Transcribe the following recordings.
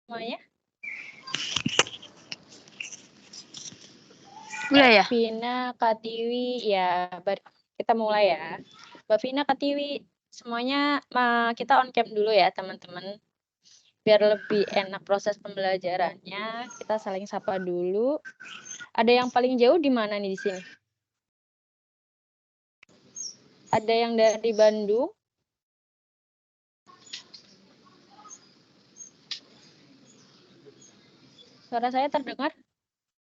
semuanya? Udah ya? Vina, Kak Tiwi, ya kita mulai ya. Mbak Vina, Kak Tiwi, semuanya kita on cam dulu ya teman-teman. Biar lebih enak proses pembelajarannya, kita saling sapa dulu. Ada yang paling jauh di mana nih di sini? Ada yang dari Bandung? Suara saya terdengar?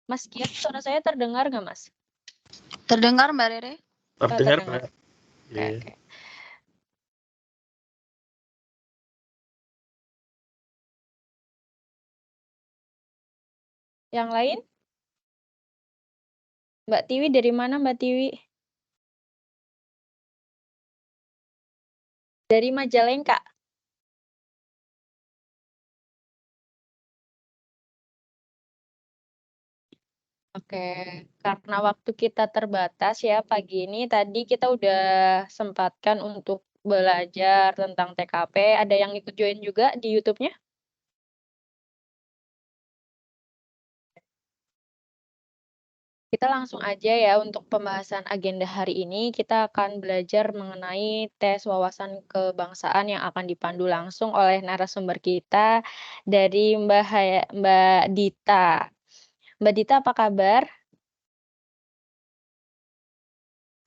Mas Kiat, suara saya terdengar nggak, Mas? Terdengar, Mbak Rere? Terdengar, terdengar. Mbak. Oke. Yang lain? Mbak Tiwi, dari mana Mbak Tiwi? Dari Majalengka. Oke, karena waktu kita terbatas ya pagi ini, tadi kita udah sempatkan untuk belajar tentang TKP. Ada yang ikut join juga di YouTube-nya? Kita langsung aja ya untuk pembahasan agenda hari ini. Kita akan belajar mengenai tes wawasan kebangsaan yang akan dipandu langsung oleh narasumber kita dari Mbak Dita. Mbak Dita, apa kabar?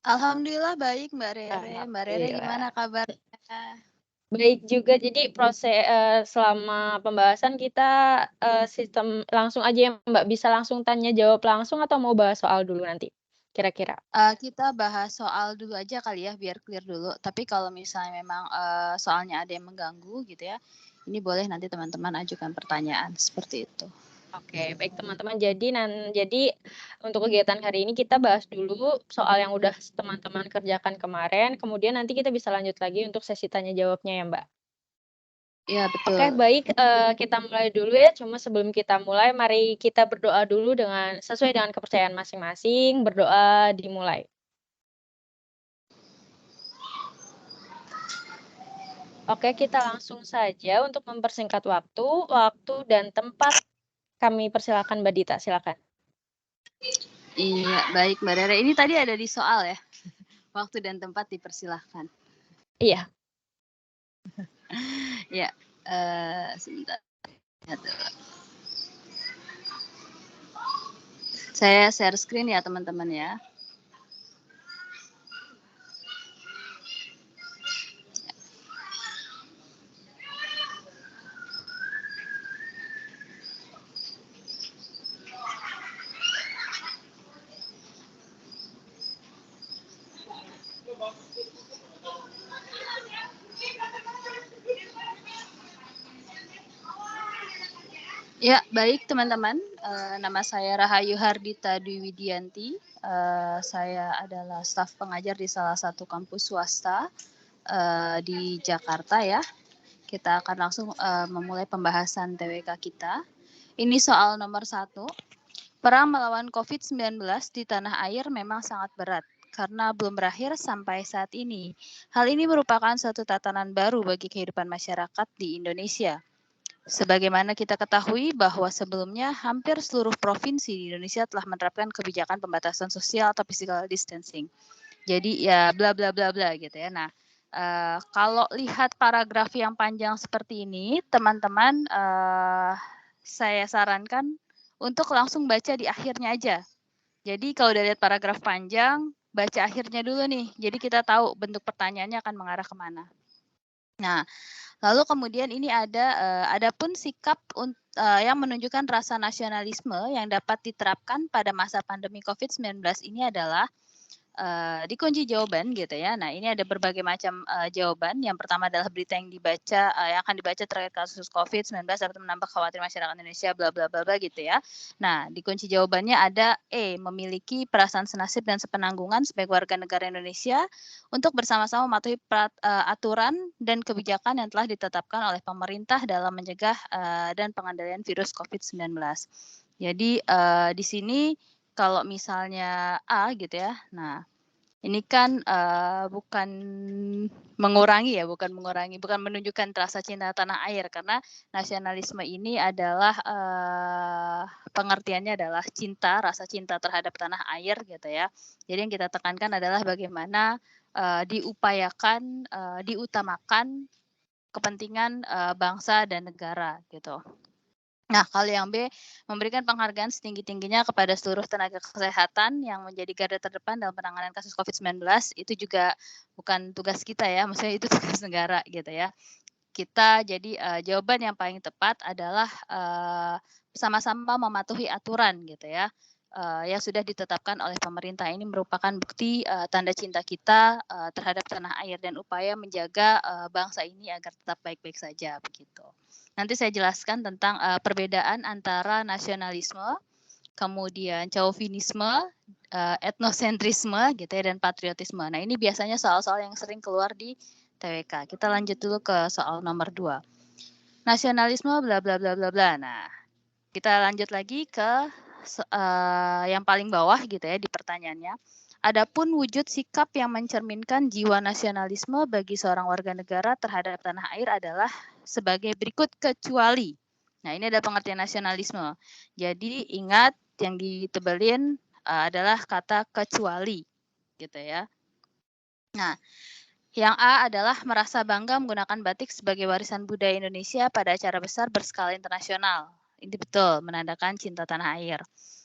Alhamdulillah baik, Mbak Rere. Mbak Rere Alhamdulillah. gimana kabarnya? Baik juga, jadi selama pembahasan kita sistem langsung aja ya Mbak, bisa langsung tanya jawab langsung atau mau bahas soal dulu nanti, kira-kira? Kita bahas soal dulu aja kali ya, biar clear dulu. Tapi kalau misalnya memang soalnya ada yang mengganggu gitu ya, ini boleh nanti teman-teman ajukan pertanyaan seperti itu. Oke, baik teman-teman. Jadi untuk kegiatan hari ini kita bahas dulu soal yang udah teman-teman kerjakan kemarin, kemudian nanti kita bisa lanjut lagi untuk sesi tanya jawabnya ya Mbak. Iya, betul. Oke, baik, kita mulai dulu ya. Cuma sebelum kita mulai, mari kita berdoa dulu sesuai dengan kepercayaan masing-masing. Berdoa dimulai. Oke, kita langsung saja untuk mempersingkat waktu dan tempat. Kami persilakan Mbak Dita, silakan. Iya, baik Mbak Rere. Ini tadi ada di soal ya, waktu dan tempat dipersilahkan. Iya. Ya, sebentar. Saya share screen ya teman-teman ya. Ya, baik teman-teman. Nama saya Rahayu Hardita Dwi Widianti. Saya adalah staf pengajar di salah satu kampus swasta di Jakarta ya. Kita akan langsung memulai pembahasan TWK kita. Ini soal nomor 1. Perang melawan COVID-19 di tanah air memang sangat berat karena belum berakhir sampai saat ini. Hal ini merupakan suatu tatanan baru bagi kehidupan masyarakat di Indonesia. Sebagaimana kita ketahui bahwa sebelumnya hampir seluruh provinsi di Indonesia telah menerapkan kebijakan pembatasan sosial atau physical distancing. Jadi ya bla bla bla bla gitu ya. Nah, kalau lihat paragraf yang panjang seperti ini, teman-teman saya sarankan untuk langsung baca di akhirnya aja. Jadi kalau udah lihat paragraf panjang, baca akhirnya dulu nih. Jadi kita tahu bentuk pertanyaannya akan mengarah kemana. Nah, lalu kemudian ini adapun sikap yang menunjukkan rasa nasionalisme yang dapat diterapkan pada masa pandemi COVID-19 ini adalah dikunci jawaban gitu ya. Nah, ini ada berbagai macam jawaban. Yang pertama adalah berita yang akan dibaca terkait kasus COVID-19 dapat menambah khawatir masyarakat Indonesia bla bla bla bla gitu ya. Nah, dikunci jawabannya ada memiliki perasaan senasib dan sepenanggungan sebagai warga negara Indonesia untuk bersama-sama mematuhi aturan dan kebijakan yang telah ditetapkan oleh pemerintah dalam mencegah dan pengendalian virus COVID-19. Jadi di sini kalau misalnya A gitu ya, nah Ini kan, bukan mengurangi ya, bukan menunjukkan rasa cinta tanah air, karena nasionalisme ini adalah, pengertiannya adalah cinta, rasa cinta terhadap tanah air gitu ya. Jadi yang kita tekankan adalah bagaimana, diutamakan kepentingan, bangsa dan negara gitu. Nah, kalau yang B, memberikan penghargaan setinggi-tingginya kepada seluruh tenaga kesehatan yang menjadi garda terdepan dalam penanganan kasus COVID-19, itu juga bukan tugas kita ya, maksudnya itu tugas negara gitu ya. Kita jadi, jawaban yang paling tepat adalah, sama-sama mematuhi aturan gitu ya, yang sudah ditetapkan oleh pemerintah. Ini merupakan bukti, tanda cinta kita, terhadap tanah air dan upaya menjaga, bangsa ini agar tetap baik-baik saja, begitu. Nanti saya jelaskan tentang, perbedaan antara nasionalisme, kemudian chauvinisme, etnosentrisme gitu ya, dan patriotisme. Nah, ini biasanya soal-soal yang sering keluar di TWK. Kita lanjut dulu ke soal nomor 2. Nasionalisme bla bla bla bla bla. Nah, kita lanjut lagi ke yang paling bawah gitu ya di pertanyaannya. Adapun wujud sikap yang mencerminkan jiwa nasionalisme bagi seorang warga negara terhadap tanah air adalah sebagai berikut kecuali. Nah, ini adalah pengertian nasionalisme. Jadi ingat yang ditebelin adalah kata kecuali gitu ya. Nah, yang A adalah merasa bangga menggunakan batik sebagai warisan budaya Indonesia pada acara besar berskala internasional. Ini betul, menandakan cinta tanah air.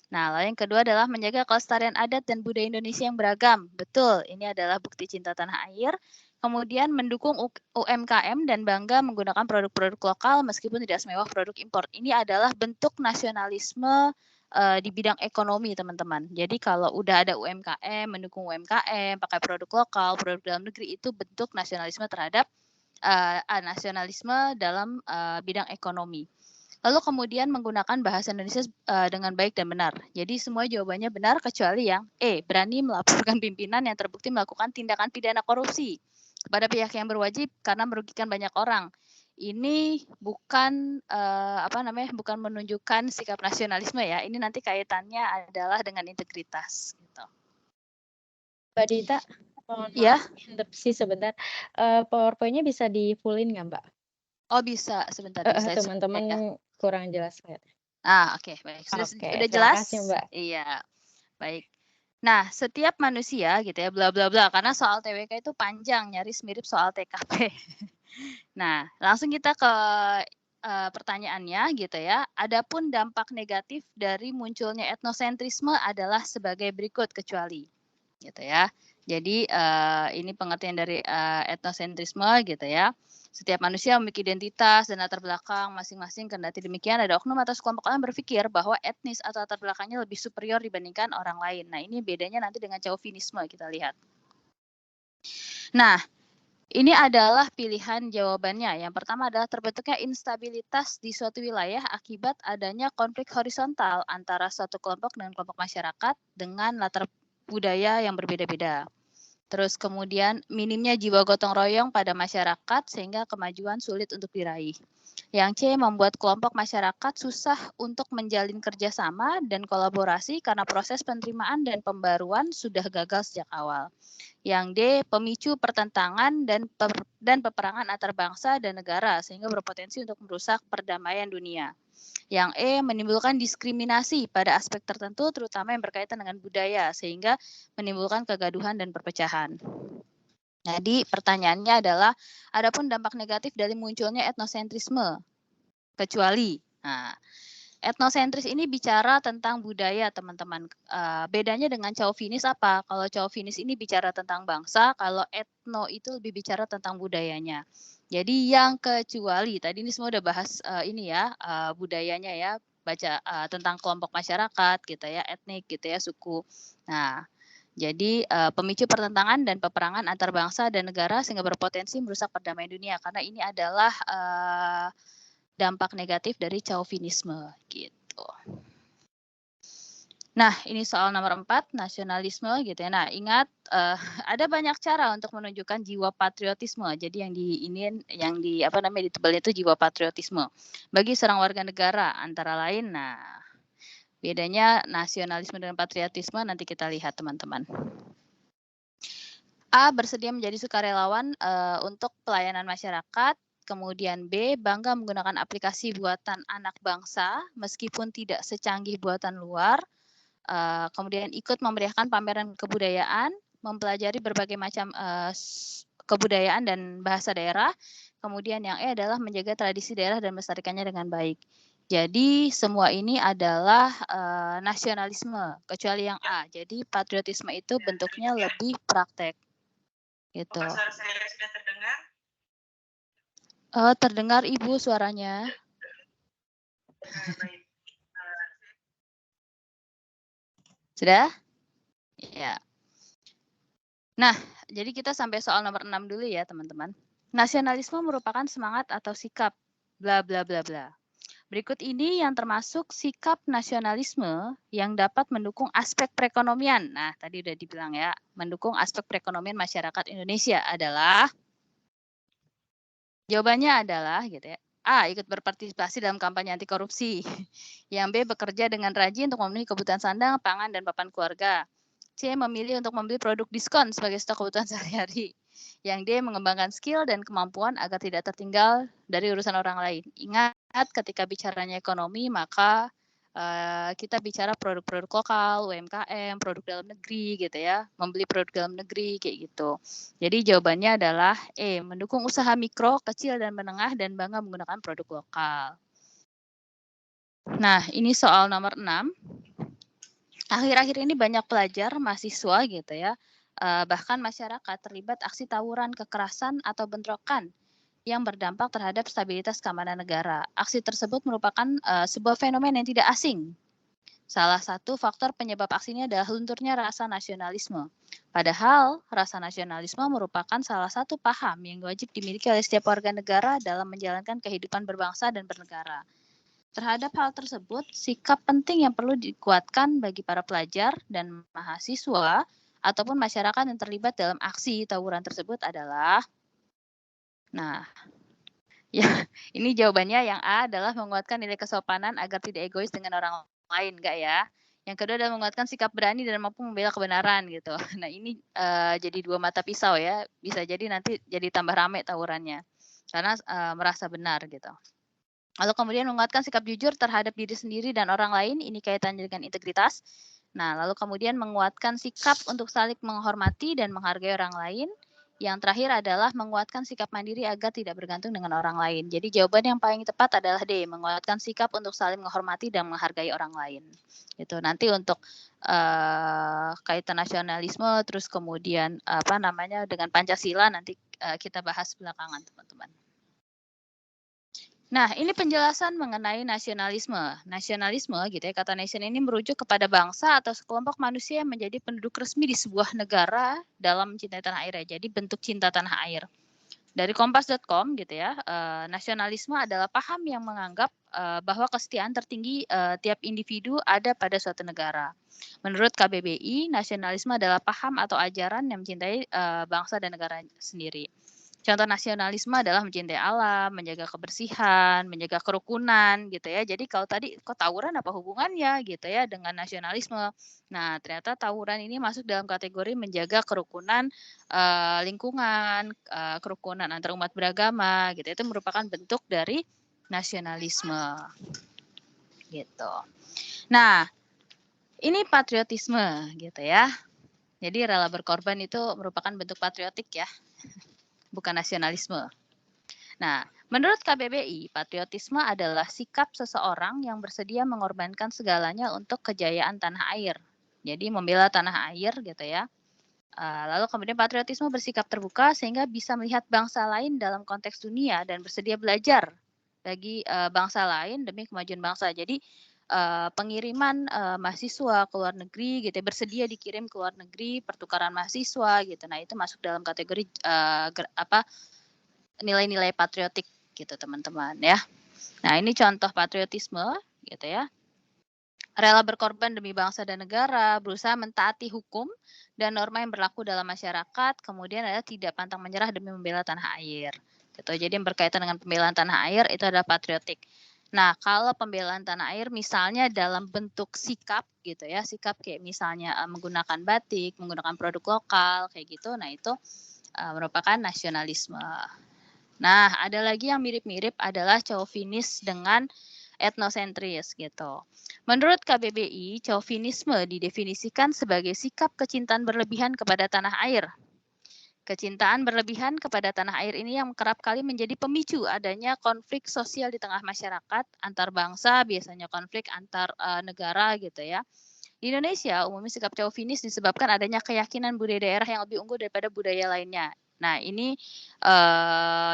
Nah, lalu yang kedua adalah menjaga kelestarian adat dan budaya Indonesia yang beragam. Betul, ini adalah bukti cinta tanah air. Kemudian mendukung UMKM dan bangga menggunakan produk-produk lokal meskipun tidak semewah produk impor. Ini adalah bentuk nasionalisme di bidang ekonomi, teman-teman. Jadi kalau udah ada UMKM, mendukung UMKM, pakai produk lokal, produk dalam negeri, itu bentuk nasionalisme terhadap nasionalisme dalam bidang ekonomi. Lalu kemudian menggunakan bahasa Indonesia dengan baik dan benar. Jadi semua jawabannya benar kecuali yang E, berani melaporkan pimpinan yang terbukti melakukan tindakan pidana korupsi kepada pihak yang berwajib karena merugikan banyak orang. Ini bukan bukan menunjukkan sikap nasionalisme ya. Ini nanti kaitannya adalah dengan integritas gitu. Mbak Dita, mohon Ya, maaf interupsi sebentar, PowerPoint-nya bisa di-full-in nggak, Mbak? oh bisa sebentar di slide Teman-teman ya. kurang jelas kelihatannya. Oke, baik. Oke, Sudah terima jelas? kasih, Mbak. Iya, baik. Nah, setiap manusia gitu ya, bla bla bla, karena soal TWK itu panjang, nyaris mirip soal TKP. Nah, langsung kita ke pertanyaannya gitu ya. Adapun dampak negatif dari munculnya etnosentrisme adalah sebagai berikut kecuali gitu ya. Jadi ini pengertian dari etnosentrisme gitu ya. Setiap manusia memiliki identitas dan latar belakang masing-masing, kendati demikian ada oknum atau sekelompok orang berpikir bahwa etnis atau latar belakangnya lebih superior dibandingkan orang lain. Nah, ini bedanya nanti dengan chauvinisme kita lihat. Nah, ini adalah pilihan jawabannya. Yang pertama adalah terbentuknya instabilitas di suatu wilayah akibat adanya konflik horizontal antara suatu kelompok dengan kelompok masyarakat dengan latar budaya yang berbeda-beda. Terus kemudian minimnya jiwa gotong royong pada masyarakat sehingga kemajuan sulit untuk diraih. Yang C, membuat kelompok masyarakat susah untuk menjalin kerjasama dan kolaborasi karena proses penerimaan dan pembaruan sudah gagal sejak awal. Yang D, pemicu pertentangan dan peperangan antar bangsa dan negara sehingga berpotensi untuk merusak perdamaian dunia. Yang E, menimbulkan diskriminasi pada aspek tertentu terutama yang berkaitan dengan budaya sehingga menimbulkan kegaduhan dan perpecahan. Jadi pertanyaannya adalah, adapun dampak negatif dari munculnya etnosentrisme kecuali. Nah, etnosentris ini bicara tentang budaya, teman-teman. Bedanya dengan chauvinis apa? Kalau chauvinis ini bicara tentang bangsa, kalau etno itu lebih bicara tentang budayanya. Jadi yang kecuali, tadi ini semua udah bahas ini ya, budayanya ya, baca tentang kelompok masyarakat gitu ya, etnik gitu ya, suku. Nah, jadi pemicu pertentangan dan peperangan antar bangsa dan negara sehingga berpotensi merusak perdamaian dunia karena ini adalah dampak negatif dari chauvinisme gitu. Nah, ini soal nomor 4, nasionalisme gitu ya. Nah, ingat ada banyak cara untuk menunjukkan jiwa patriotisme. Jadi yang ditebal itu jiwa patriotisme bagi seorang warga negara antara lain. Nah, bedanya nasionalisme dan patriotisme nanti kita lihat, teman-teman. A. Bersedia menjadi sukarelawan untuk pelayanan masyarakat. Kemudian B. Bangga menggunakan aplikasi buatan anak bangsa meskipun tidak secanggih buatan luar. Kemudian ikut memeriahkan pameran kebudayaan, mempelajari berbagai macam kebudayaan dan bahasa daerah. Kemudian yang E adalah menjaga tradisi daerah dan melestarikannya dengan baik. Jadi semua ini adalah nasionalisme, kecuali yang A. Jadi patriotisme itu bentuknya lebih praktek. Gitu. Apakah suara saya sudah terdengar? Terdengar Ibu suaranya. Baik. Sudah? Ya. Nah, jadi kita sampai soal nomor 6 dulu ya, teman-teman. Nasionalisme merupakan semangat atau sikap bla bla bla bla. Berikut ini yang termasuk sikap nasionalisme yang dapat mendukung aspek perekonomian. Nah, tadi udah dibilang ya, mendukung aspek perekonomian masyarakat Indonesia adalah jawabannya adalah gitu ya. A. Ikut berpartisipasi dalam kampanye anti korupsi. Yang B. Bekerja dengan rajin untuk memenuhi kebutuhan sandang, pangan, dan papan keluarga. C. Memilih untuk membeli produk diskon sebagai stok kebutuhan sehari-hari. Yang D. Mengembangkan skill dan kemampuan agar tidak tertinggal dari urusan orang lain. Ingat, ketika bicaranya ekonomi, maka kita bicara produk-produk lokal, UMKM, produk dalam negeri gitu ya, membeli produk dalam negeri kayak gitu. Jadi jawabannya adalah E, mendukung usaha mikro, kecil, dan menengah dan bangga menggunakan produk lokal. Nah, ini soal nomor 6. Akhir-akhir ini banyak pelajar, mahasiswa gitu ya, bahkan masyarakat terlibat aksi tawuran, kekerasan, atau bentrokan yang berdampak terhadap stabilitas keamanan negara. Aksi tersebut merupakan sebuah fenomena yang tidak asing. Salah satu faktor penyebab aksinya adalah lunturnya rasa nasionalisme. Padahal, rasa nasionalisme merupakan salah satu paham yang wajib dimiliki oleh setiap warga negara dalam menjalankan kehidupan berbangsa dan bernegara. Terhadap hal tersebut, sikap penting yang perlu dikuatkan bagi para pelajar dan mahasiswa ataupun masyarakat yang terlibat dalam aksi tawuran tersebut adalah, nah, ya, ini jawabannya yang A adalah menguatkan nilai kesopanan agar tidak egois dengan orang lain, enggak ya? Yang kedua adalah menguatkan sikap berani dan mampu membela kebenaran gitu. Nah, ini jadi dua mata pisau ya. Bisa jadi nanti jadi tambah rame tawurannya karena merasa benar gitu. Lalu kemudian menguatkan sikap jujur terhadap diri sendiri dan orang lain, ini kaitannya dengan integritas. Nah, lalu kemudian menguatkan sikap untuk saling menghormati dan menghargai orang lain. Yang terakhir adalah menguatkan sikap mandiri agar tidak bergantung dengan orang lain. Jadi jawaban yang paling tepat adalah D, menguatkan sikap untuk saling menghormati dan menghargai orang lain. Itu nanti untuk kaitan nasionalisme, terus kemudian dengan Pancasila nanti kita bahas belakangan, teman-teman. Nah, ini penjelasan mengenai nasionalisme. Nasionalisme gitu ya, kata nation ini merujuk kepada bangsa atau sekelompok manusia yang menjadi penduduk resmi di sebuah negara dalam mencintai tanah air ya. Jadi bentuk cinta tanah air. Dari kompas.com gitu ya, nasionalisme adalah paham yang menganggap bahwa kesetiaan tertinggi tiap individu ada pada suatu negara. Menurut KBBI, nasionalisme adalah paham atau ajaran yang mencintai bangsa dan negara sendiri. Contoh nasionalisme adalah mencintai alam, menjaga kebersihan, menjaga kerukunan gitu ya. Jadi kalau tadi kok tawuran apa hubungannya gitu ya dengan nasionalisme. Nah, ternyata tawuran ini masuk dalam kategori menjaga kerukunan lingkungan, kerukunan antar umat beragama gitu. Itu merupakan bentuk dari nasionalisme. Gitu. Nah, ini patriotisme gitu ya. Jadi rela berkorban itu merupakan bentuk patriotik ya. Bukan nasionalisme. Nah, menurut KBBI, patriotisme adalah sikap seseorang yang bersedia mengorbankan segalanya untuk kejayaan tanah air. Jadi membela tanah air gitu ya. Lalu kemudian patriotisme bersikap terbuka sehingga bisa melihat bangsa lain dalam konteks dunia dan bersedia belajar bagi bangsa lain demi kemajuan bangsa. Jadi pengiriman mahasiswa ke luar negeri gitu ya, bersedia dikirim ke luar negeri, pertukaran mahasiswa gitu. Nah, itu masuk dalam kategori nilai-nilai patriotik gitu teman-teman ya. Nah, ini contoh patriotisme gitu ya. Rela berkorban demi bangsa dan negara, berusaha mentaati hukum dan norma yang berlaku dalam masyarakat, kemudian adalah tidak pantang menyerah demi membela tanah air. Gitu. Jadi yang berkaitan dengan pembelaan tanah air itu adalah patriotik. Nah, kalau pembelaan tanah air misalnya dalam bentuk sikap gitu ya, sikap kayak misalnya, menggunakan batik, menggunakan produk lokal kayak gitu, nah itu, merupakan nasionalisme. Nah, ada lagi yang mirip-mirip adalah chauvinis dengan etnosentris gitu. Menurut KBBI, chauvinisme didefinisikan sebagai sikap kecintaan berlebihan kepada tanah air. Kecintaan berlebihan kepada tanah air ini yang kerap kali menjadi pemicu adanya konflik sosial di tengah masyarakat antar bangsa, biasanya konflik antar negara gitu ya. Di Indonesia, umumnya sikap chauvinis disebabkan adanya keyakinan budaya daerah yang lebih unggul daripada budaya lainnya. Nah, ini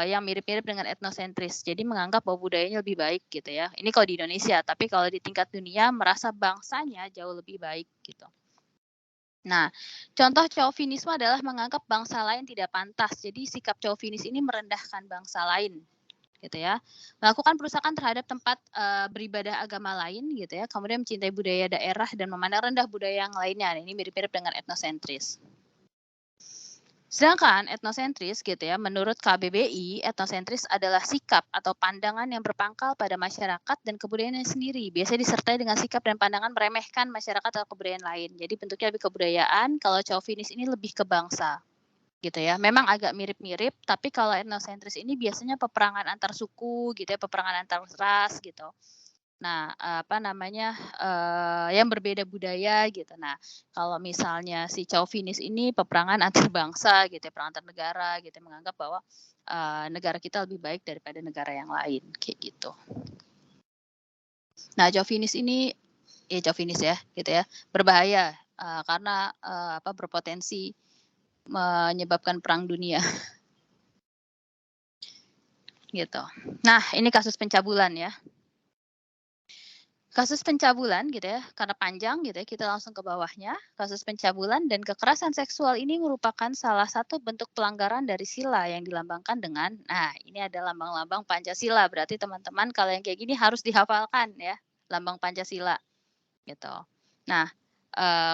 yang mirip-mirip dengan etnosentris. Jadi menganggap bahwa budayanya lebih baik gitu ya. Ini kalau di Indonesia, tapi kalau di tingkat dunia merasa bangsanya jauh lebih baik gitu. Nah, contoh chauvinisme adalah menganggap bangsa lain tidak pantas. Jadi sikap chauvinis ini merendahkan bangsa lain gitu ya. Melakukan perusakan terhadap tempat beribadah agama lain gitu ya. Kemudian mencintai budaya daerah dan memandang rendah budaya yang lainnya. Ini mirip-mirip dengan etnosentris. Sedangkan etnosentris gitu ya, menurut KBBI, etnosentris adalah sikap atau pandangan yang berpangkal pada masyarakat dan kebudayaannya sendiri. Biasanya disertai dengan sikap dan pandangan meremehkan masyarakat atau kebudayaan lain. Jadi bentuknya lebih kebudayaan, kalau chauvinis ini lebih ke bangsa. Gitu ya. Memang agak mirip-mirip, tapi kalau etnosentris ini biasanya peperangan antar suku gitu ya, peperangan antar ras gitu. Nah, apa namanya, yang berbeda budaya gitu. Nah, kalau misalnya si chauvinis ini peperangan antar bangsa gitu ya, perang antar negara gitu, menganggap bahwa, negara kita lebih baik daripada negara yang lain, kayak gitu. Nah, chauvinis ini chauvinis ya, gitu ya, berbahaya, karena, berpotensi menyebabkan perang dunia, gitu. Nah, ini kasus pencabulan ya. Kasus pencabulan gitu ya, karena panjang gitu ya, kita langsung ke bawahnya. Kasus pencabulan dan kekerasan seksual ini merupakan salah satu bentuk pelanggaran dari sila yang dilambangkan dengan nah ini ada lambang-lambang Pancasila, berarti teman-teman kalau yang kayak gini harus dihafalkan ya, lambang Pancasila gitu. Nah,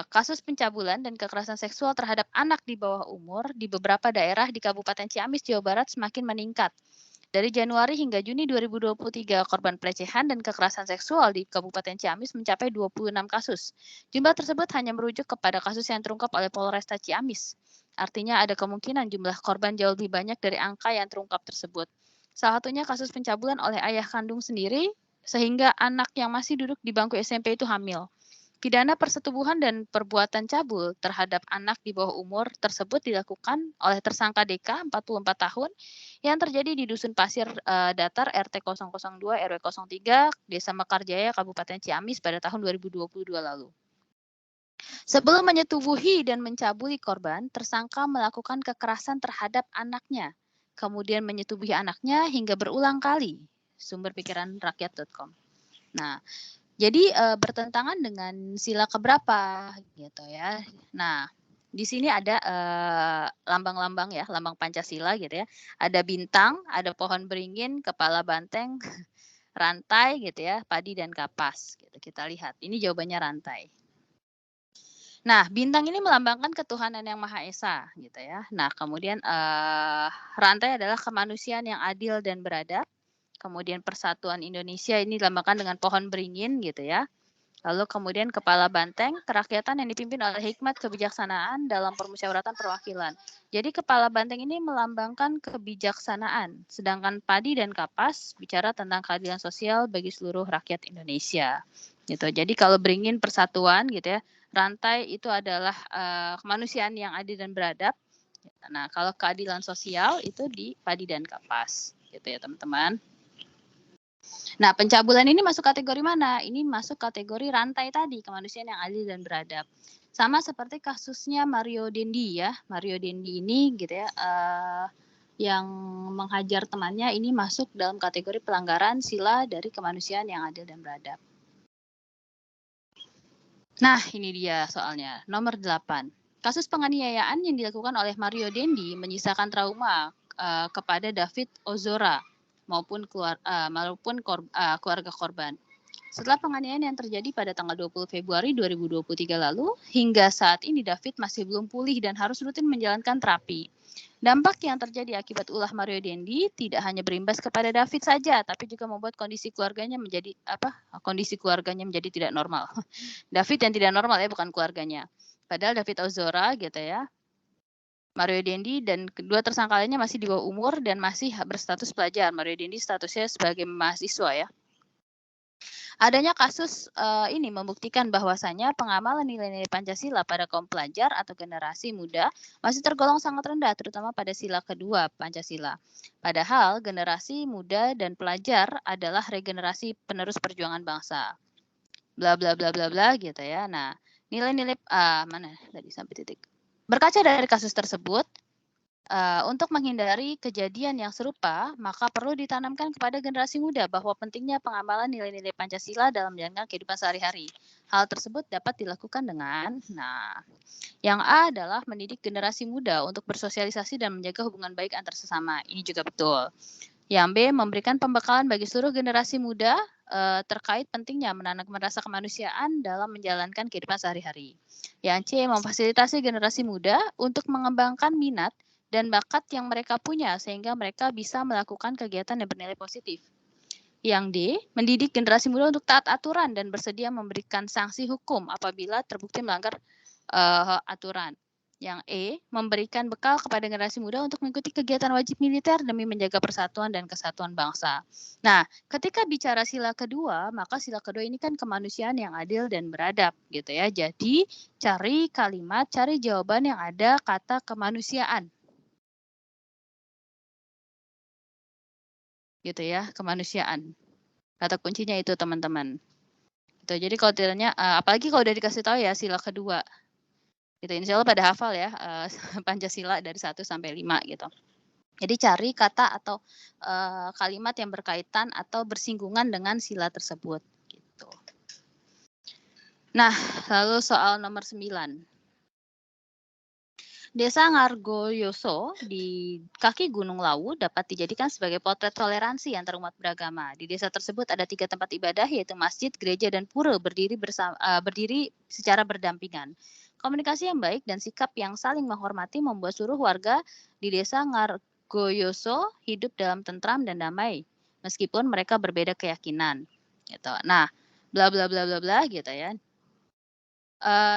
kasus pencabulan dan kekerasan seksual terhadap anak di bawah umur di beberapa daerah di Kabupaten Ciamis, Jawa Barat semakin meningkat. Dari Januari hingga Juni 2023, korban pelecehan dan kekerasan seksual di Kabupaten Ciamis mencapai 26 kasus. Jumlah tersebut hanya merujuk kepada kasus yang terungkap oleh Polresta Ciamis. Artinya ada kemungkinan jumlah korban jauh lebih banyak dari angka yang terungkap tersebut. Salah satunya kasus pencabulan oleh ayah kandung sendiri, sehingga anak yang masih duduk di bangku SMP itu hamil. Pidana persetubuhan dan perbuatan cabul terhadap anak di bawah umur tersebut dilakukan oleh tersangka DK 44 tahun yang terjadi di Dusun Pasir Datar RT 002 RW 03 Desa Mekarjaya Kabupaten Ciamis pada tahun 2022 lalu. Sebelum menyetubuhi dan mencabuli korban, tersangka melakukan kekerasan terhadap anaknya, kemudian menyetubuhi anaknya hingga berulang kali. Sumber pikiran rakyat.com. Nah, jadi, bertentangan dengan sila keberapa gitu ya. Nah, di sini ada, lambang-lambang ya, lambang Pancasila gitu ya. Ada bintang, ada pohon beringin, kepala banteng, rantai gitu ya, padi dan kapas gitu. Kita lihat, ini jawabannya rantai. Nah, bintang ini melambangkan ketuhanan yang Maha Esa gitu ya. Nah, kemudian, rantai adalah kemanusiaan yang adil dan beradab. Kemudian persatuan Indonesia ini dilambangkan dengan pohon beringin gitu ya. Lalu kemudian kepala banteng, kerakyatan yang dipimpin oleh hikmat kebijaksanaan dalam permusyawaratan perwakilan. Jadi kepala banteng ini melambangkan kebijaksanaan, sedangkan padi dan kapas bicara tentang keadilan sosial bagi seluruh rakyat Indonesia. Gitu. Jadi kalau beringin persatuan gitu ya, rantai itu adalah kemanusiaan yang adil dan beradab. Nah, kalau keadilan sosial itu di padi dan kapas. Gitu ya, teman-teman. Nah, pencabulan ini masuk kategori mana? Ini masuk kategori rantai tadi, kemanusiaan yang adil dan beradab. Sama seperti kasusnya Mario Dendi ya. Mario Dendi ini gitu ya, yang menghajar temannya ini masuk dalam kategori pelanggaran sila dari kemanusiaan yang adil dan beradab. Nah, ini dia soalnya. Nomor 8. Kasus penganiayaan yang dilakukan oleh Mario Dendi menyisakan trauma kepada David Ozora maupun keluarga korban. Setelah penganiayaan yang terjadi pada tanggal 20 Februari 2023 lalu, hingga saat ini David masih belum pulih dan harus rutin menjalankan terapi. Dampak yang terjadi akibat ulah Mario Dendi tidak hanya berimbas kepada David saja, tapi juga membuat kondisi keluarganya menjadi tidak normal. David yang tidak normal ya, bukan keluarganya. Padahal David Ozora gitu ya, Mario Dendi dan kedua tersangka lainnya masih di bawah umur dan masih berstatus pelajar. Mario Dendi statusnya sebagai mahasiswa ya. Adanya kasus ini membuktikan bahwasanya pengamalan nilai-nilai Pancasila pada kaum pelajar atau generasi muda masih tergolong sangat rendah, terutama pada sila kedua Pancasila. Padahal generasi muda dan pelajar adalah regenerasi penerus perjuangan bangsa. Bla bla bla bla bla gitu ya. Nah, nilai-nilai mana tadi sampai titik. Berkaca dari kasus tersebut, untuk menghindari kejadian yang serupa, maka perlu ditanamkan kepada generasi muda bahwa pentingnya pengamalan nilai-nilai Pancasila dalam menjalankan kehidupan sehari-hari. Hal tersebut dapat dilakukan dengan, yang A adalah mendidik generasi muda untuk bersosialisasi dan menjaga hubungan baik antar sesama. Ini juga betul. Yang B, memberikan pembekalan bagi seluruh generasi muda terkait pentingnya menanamkan rasa kemanusiaan dalam menjalankan kehidupan sehari-hari. Yang C, memfasilitasi generasi muda untuk mengembangkan minat dan bakat yang mereka punya sehingga mereka bisa melakukan kegiatan yang bernilai positif. Yang D, mendidik generasi muda untuk taat aturan dan bersedia memberikan sanksi hukum apabila terbukti melanggar aturan. Yang E, memberikan bekal kepada generasi muda untuk mengikuti kegiatan wajib militer demi menjaga persatuan dan kesatuan bangsa. Nah, ketika bicara sila kedua, maka sila kedua ini kan kemanusiaan yang adil dan beradab gitu ya. Jadi, cari jawaban yang ada kata kemanusiaan. Gitu ya, kemanusiaan. Kata kuncinya itu teman-teman. Gitu. Jadi kalau ditanya, apalagi kalau udah dikasih tahu ya sila kedua, gitu. Insya Allah pada hafal ya Pancasila dari 1 sampai 5 gitu. Jadi cari kata atau kalimat yang berkaitan atau bersinggungan dengan sila tersebut. Gitu. Nah, lalu soal nomor 9. Desa Ngargoyoso di kaki Gunung Lawu dapat dijadikan sebagai potret toleransi antar umat beragama. Di desa tersebut ada 3 tempat ibadah yaitu masjid, gereja, dan pura berdiri secara berdampingan. Komunikasi yang baik dan sikap yang saling menghormati membuat seluruh warga di desa Ngargoyoso hidup dalam tentram dan damai meskipun mereka berbeda keyakinan. Gitu. Nah, bla bla bla bla bla gitu ya.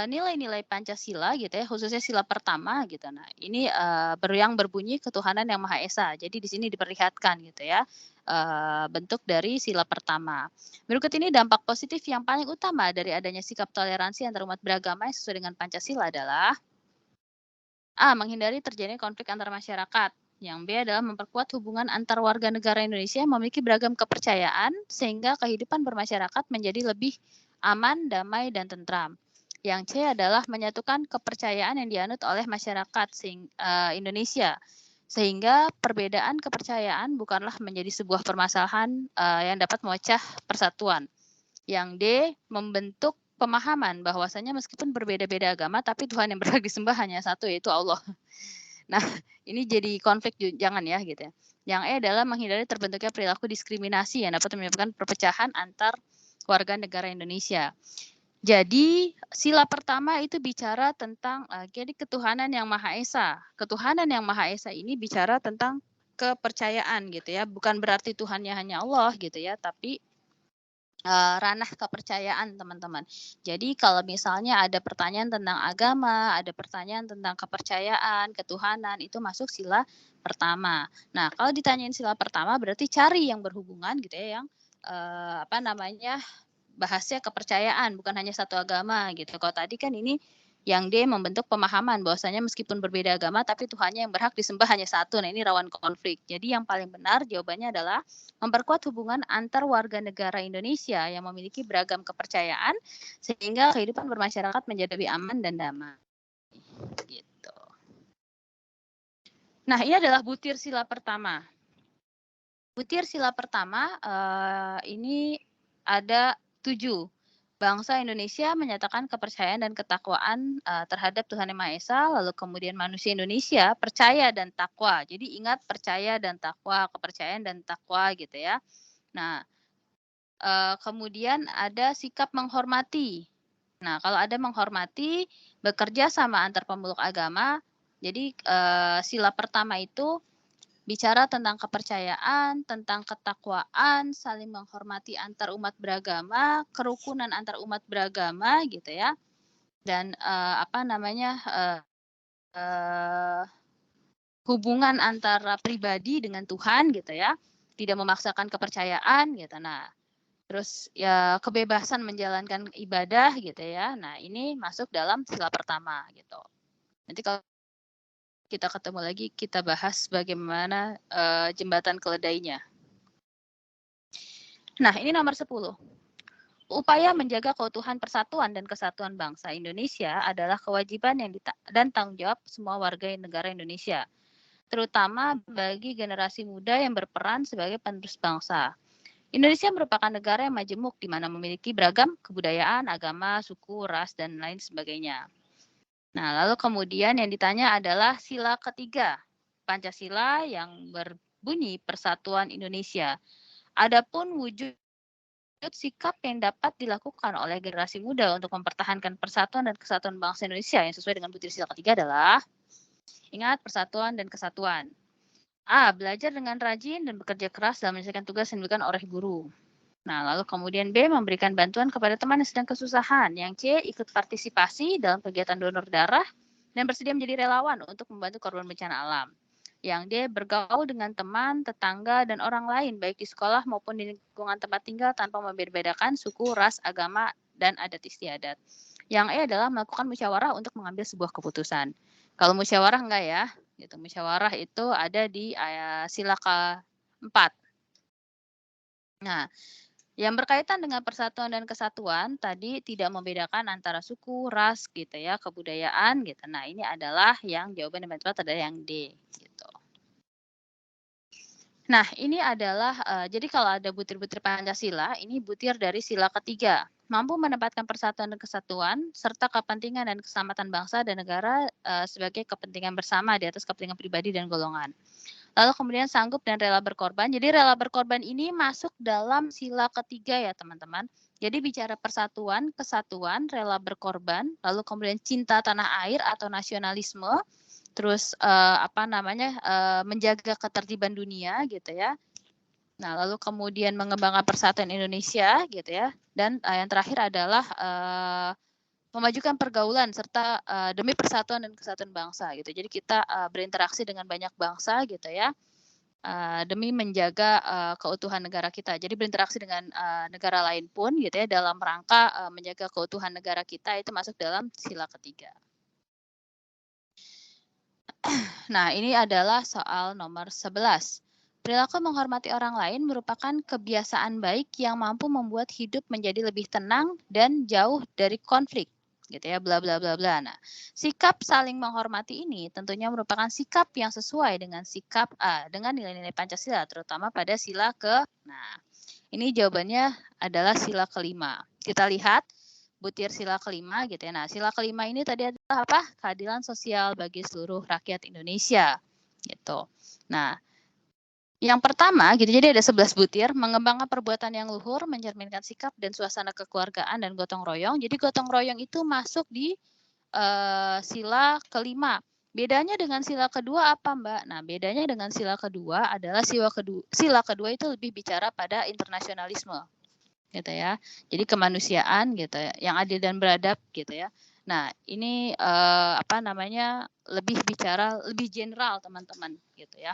Nilai-nilai Pancasila gitu ya, khususnya sila pertama gitu. Nah, ini yang berbunyi ketuhanan yang Maha Esa. Jadi di sini diperlihatkan gitu ya, bentuk dari sila pertama. Berikut ini dampak positif yang paling utama dari adanya sikap toleransi antar umat beragama yang sesuai dengan Pancasila adalah A, menghindari terjadinya konflik antar masyarakat. Yang B adalah memperkuat hubungan antar warga negara Indonesia yang memiliki beragam kepercayaan sehingga kehidupan bermasyarakat menjadi lebih aman, damai, dan tentram. Yang C adalah menyatukan kepercayaan yang dianut oleh masyarakat Indonesia sehingga perbedaan kepercayaan bukanlah menjadi sebuah permasalahan yang dapat memecah persatuan. Yang D, membentuk pemahaman bahwasanya meskipun berbeda-beda agama tapi Tuhan yang berhak disembah hanya satu yaitu Allah. Nah, ini jadi konflik jangan ya gitu ya. Yang E adalah menghindari terbentuknya perilaku diskriminasi yang dapat menyebabkan perpecahan antar warga negara Indonesia. Jadi sila pertama itu bicara tentang jadi ketuhanan yang Maha Esa. Ketuhanan yang Maha Esa ini bicara tentang kepercayaan gitu ya. Bukan berarti Tuhannya hanya Allah gitu ya, tapi ranah kepercayaan teman-teman. Jadi kalau misalnya ada pertanyaan tentang agama, ada pertanyaan tentang kepercayaan, ketuhanan, itu masuk sila pertama. Nah, kalau ditanyain sila pertama berarti cari yang berhubungan gitu ya, yang bahasnya kepercayaan, bukan hanya satu agama gitu. Kalau tadi kan ini yang D membentuk pemahaman bahwasanya meskipun berbeda agama tapi Tuhannya yang berhak disembah hanya satu. Nah, ini rawan konflik. Jadi yang paling benar jawabannya adalah memperkuat hubungan antar warga negara Indonesia yang memiliki beragam kepercayaan sehingga kehidupan bermasyarakat menjadi lebih aman dan damai. Gitu. Nah, ini adalah butir sila pertama. Butir sila pertama ini ada 7. Bangsa Indonesia menyatakan kepercayaan dan ketakwaan terhadap Tuhan Yang Maha Esa, lalu kemudian manusia Indonesia percaya dan takwa. Jadi ingat percaya dan takwa, kepercayaan dan takwa gitu ya. Nah, Kemudian ada sikap menghormati. Nah, kalau ada menghormati, bekerja sama antar pemeluk agama, jadi, sila pertama itu bicara tentang kepercayaan, tentang ketakwaan, saling menghormati antar umat beragama, kerukunan antar umat beragama gitu ya, dan, apa namanya, eee, hubungan antara pribadi dengan Tuhan gitu ya, tidak memaksakan kepercayaan gitu. Nah, terus ya kebebasan menjalankan ibadah gitu ya. Nah, ini masuk dalam sila pertama gitu. Nanti kalau kita ketemu lagi, kita bahas bagaimana, jembatan keledainya. Nah, ini nomor 10. Upaya menjaga keutuhan persatuan dan kesatuan bangsa Indonesia adalah kewajiban dan tanggung jawab semua warga negara Indonesia, terutama bagi generasi muda yang berperan sebagai penerus bangsa. Indonesia merupakan negara yang majemuk di mana memiliki beragam kebudayaan, agama, suku, ras, dan lain sebagainya. Nah, lalu kemudian yang ditanya adalah sila ketiga, Pancasila yang berbunyi Persatuan Indonesia. Adapun wujud sikap yang dapat dilakukan oleh generasi muda untuk mempertahankan persatuan dan kesatuan bangsa Indonesia yang sesuai dengan butir sila ketiga adalah ingat persatuan dan kesatuan. A. Belajar dengan rajin dan bekerja keras dalam menyelesaikan tugas yang diberikan oleh guru. Nah, lalu kemudian B. Memberikan bantuan kepada teman yang sedang kesusahan. Yang C. Ikut partisipasi dalam kegiatan donor darah dan bersedia menjadi relawan untuk membantu korban bencana alam. Yang D. Bergaul dengan teman, tetangga, dan orang lain baik di sekolah maupun di lingkungan tempat tinggal tanpa membedakan suku, ras, agama, dan adat istiadat. Yang E adalah melakukan musyawarah untuk mengambil sebuah keputusan. Kalau musyawarah enggak ya, gitu. Musyawarah itu ada di sila keempat. Nah, yang berkaitan dengan persatuan dan kesatuan tadi tidak membedakan antara suku, ras gitu ya, kebudayaan gitu. Nah, ini adalah yang jawaban yang tepat adalah yang D gitu. Nah, ini adalah jadi kalau ada butir-butir Pancasila, ini butir dari sila ketiga. Mampu menempatkan persatuan dan kesatuan serta kepentingan dan keselamatan bangsa dan negara sebagai kepentingan bersama di atas kepentingan pribadi dan golongan. Lalu kemudian sanggup dan rela berkorban. Jadi rela berkorban ini masuk dalam sila ketiga ya teman-teman. Jadi bicara persatuan, kesatuan, rela berkorban, lalu kemudian cinta tanah air atau nasionalisme, terus menjaga ketertiban dunia gitu ya. Nah, lalu kemudian mengembangkan persatuan Indonesia gitu ya. Dan yang terakhir adalah memajukan pergaulan serta demi persatuan dan kesatuan bangsa gitu. Jadi kita berinteraksi dengan banyak bangsa gitu ya. Demi menjaga keutuhan negara kita. Jadi berinteraksi dengan negara lain pun gitu ya dalam rangka menjaga keutuhan negara kita itu masuk dalam sila ketiga. Nah, ini adalah soal nomor 11. Perilaku menghormati orang lain merupakan kebiasaan baik yang mampu membuat hidup menjadi lebih tenang dan jauh dari konflik gitu ya, bla bla bla bla. Nah, sikap saling menghormati ini tentunya merupakan sikap yang sesuai dengan dengan nilai-nilai Pancasila terutama pada sila ke. Nah, ini jawabannya adalah sila kelima. Kita lihat butir sila kelima gitu ya. Nah, sila kelima ini tadi adalah apa? Keadilan sosial bagi seluruh rakyat Indonesia gitu. Nah, yang pertama gitu, jadi ada 11 butir, mengembangkan perbuatan yang luhur, mencerminkan sikap dan suasana kekeluargaan dan gotong royong. Jadi gotong royong itu masuk di sila kelima. Bedanya dengan sila kedua apa, Mbak? Nah, bedanya dengan sila kedua adalah sila kedua itu lebih bicara pada internasionalisme gitu ya. Jadi kemanusiaan gitu ya, yang adil dan beradab gitu ya. Nah, ini lebih bicara lebih general teman-teman gitu ya.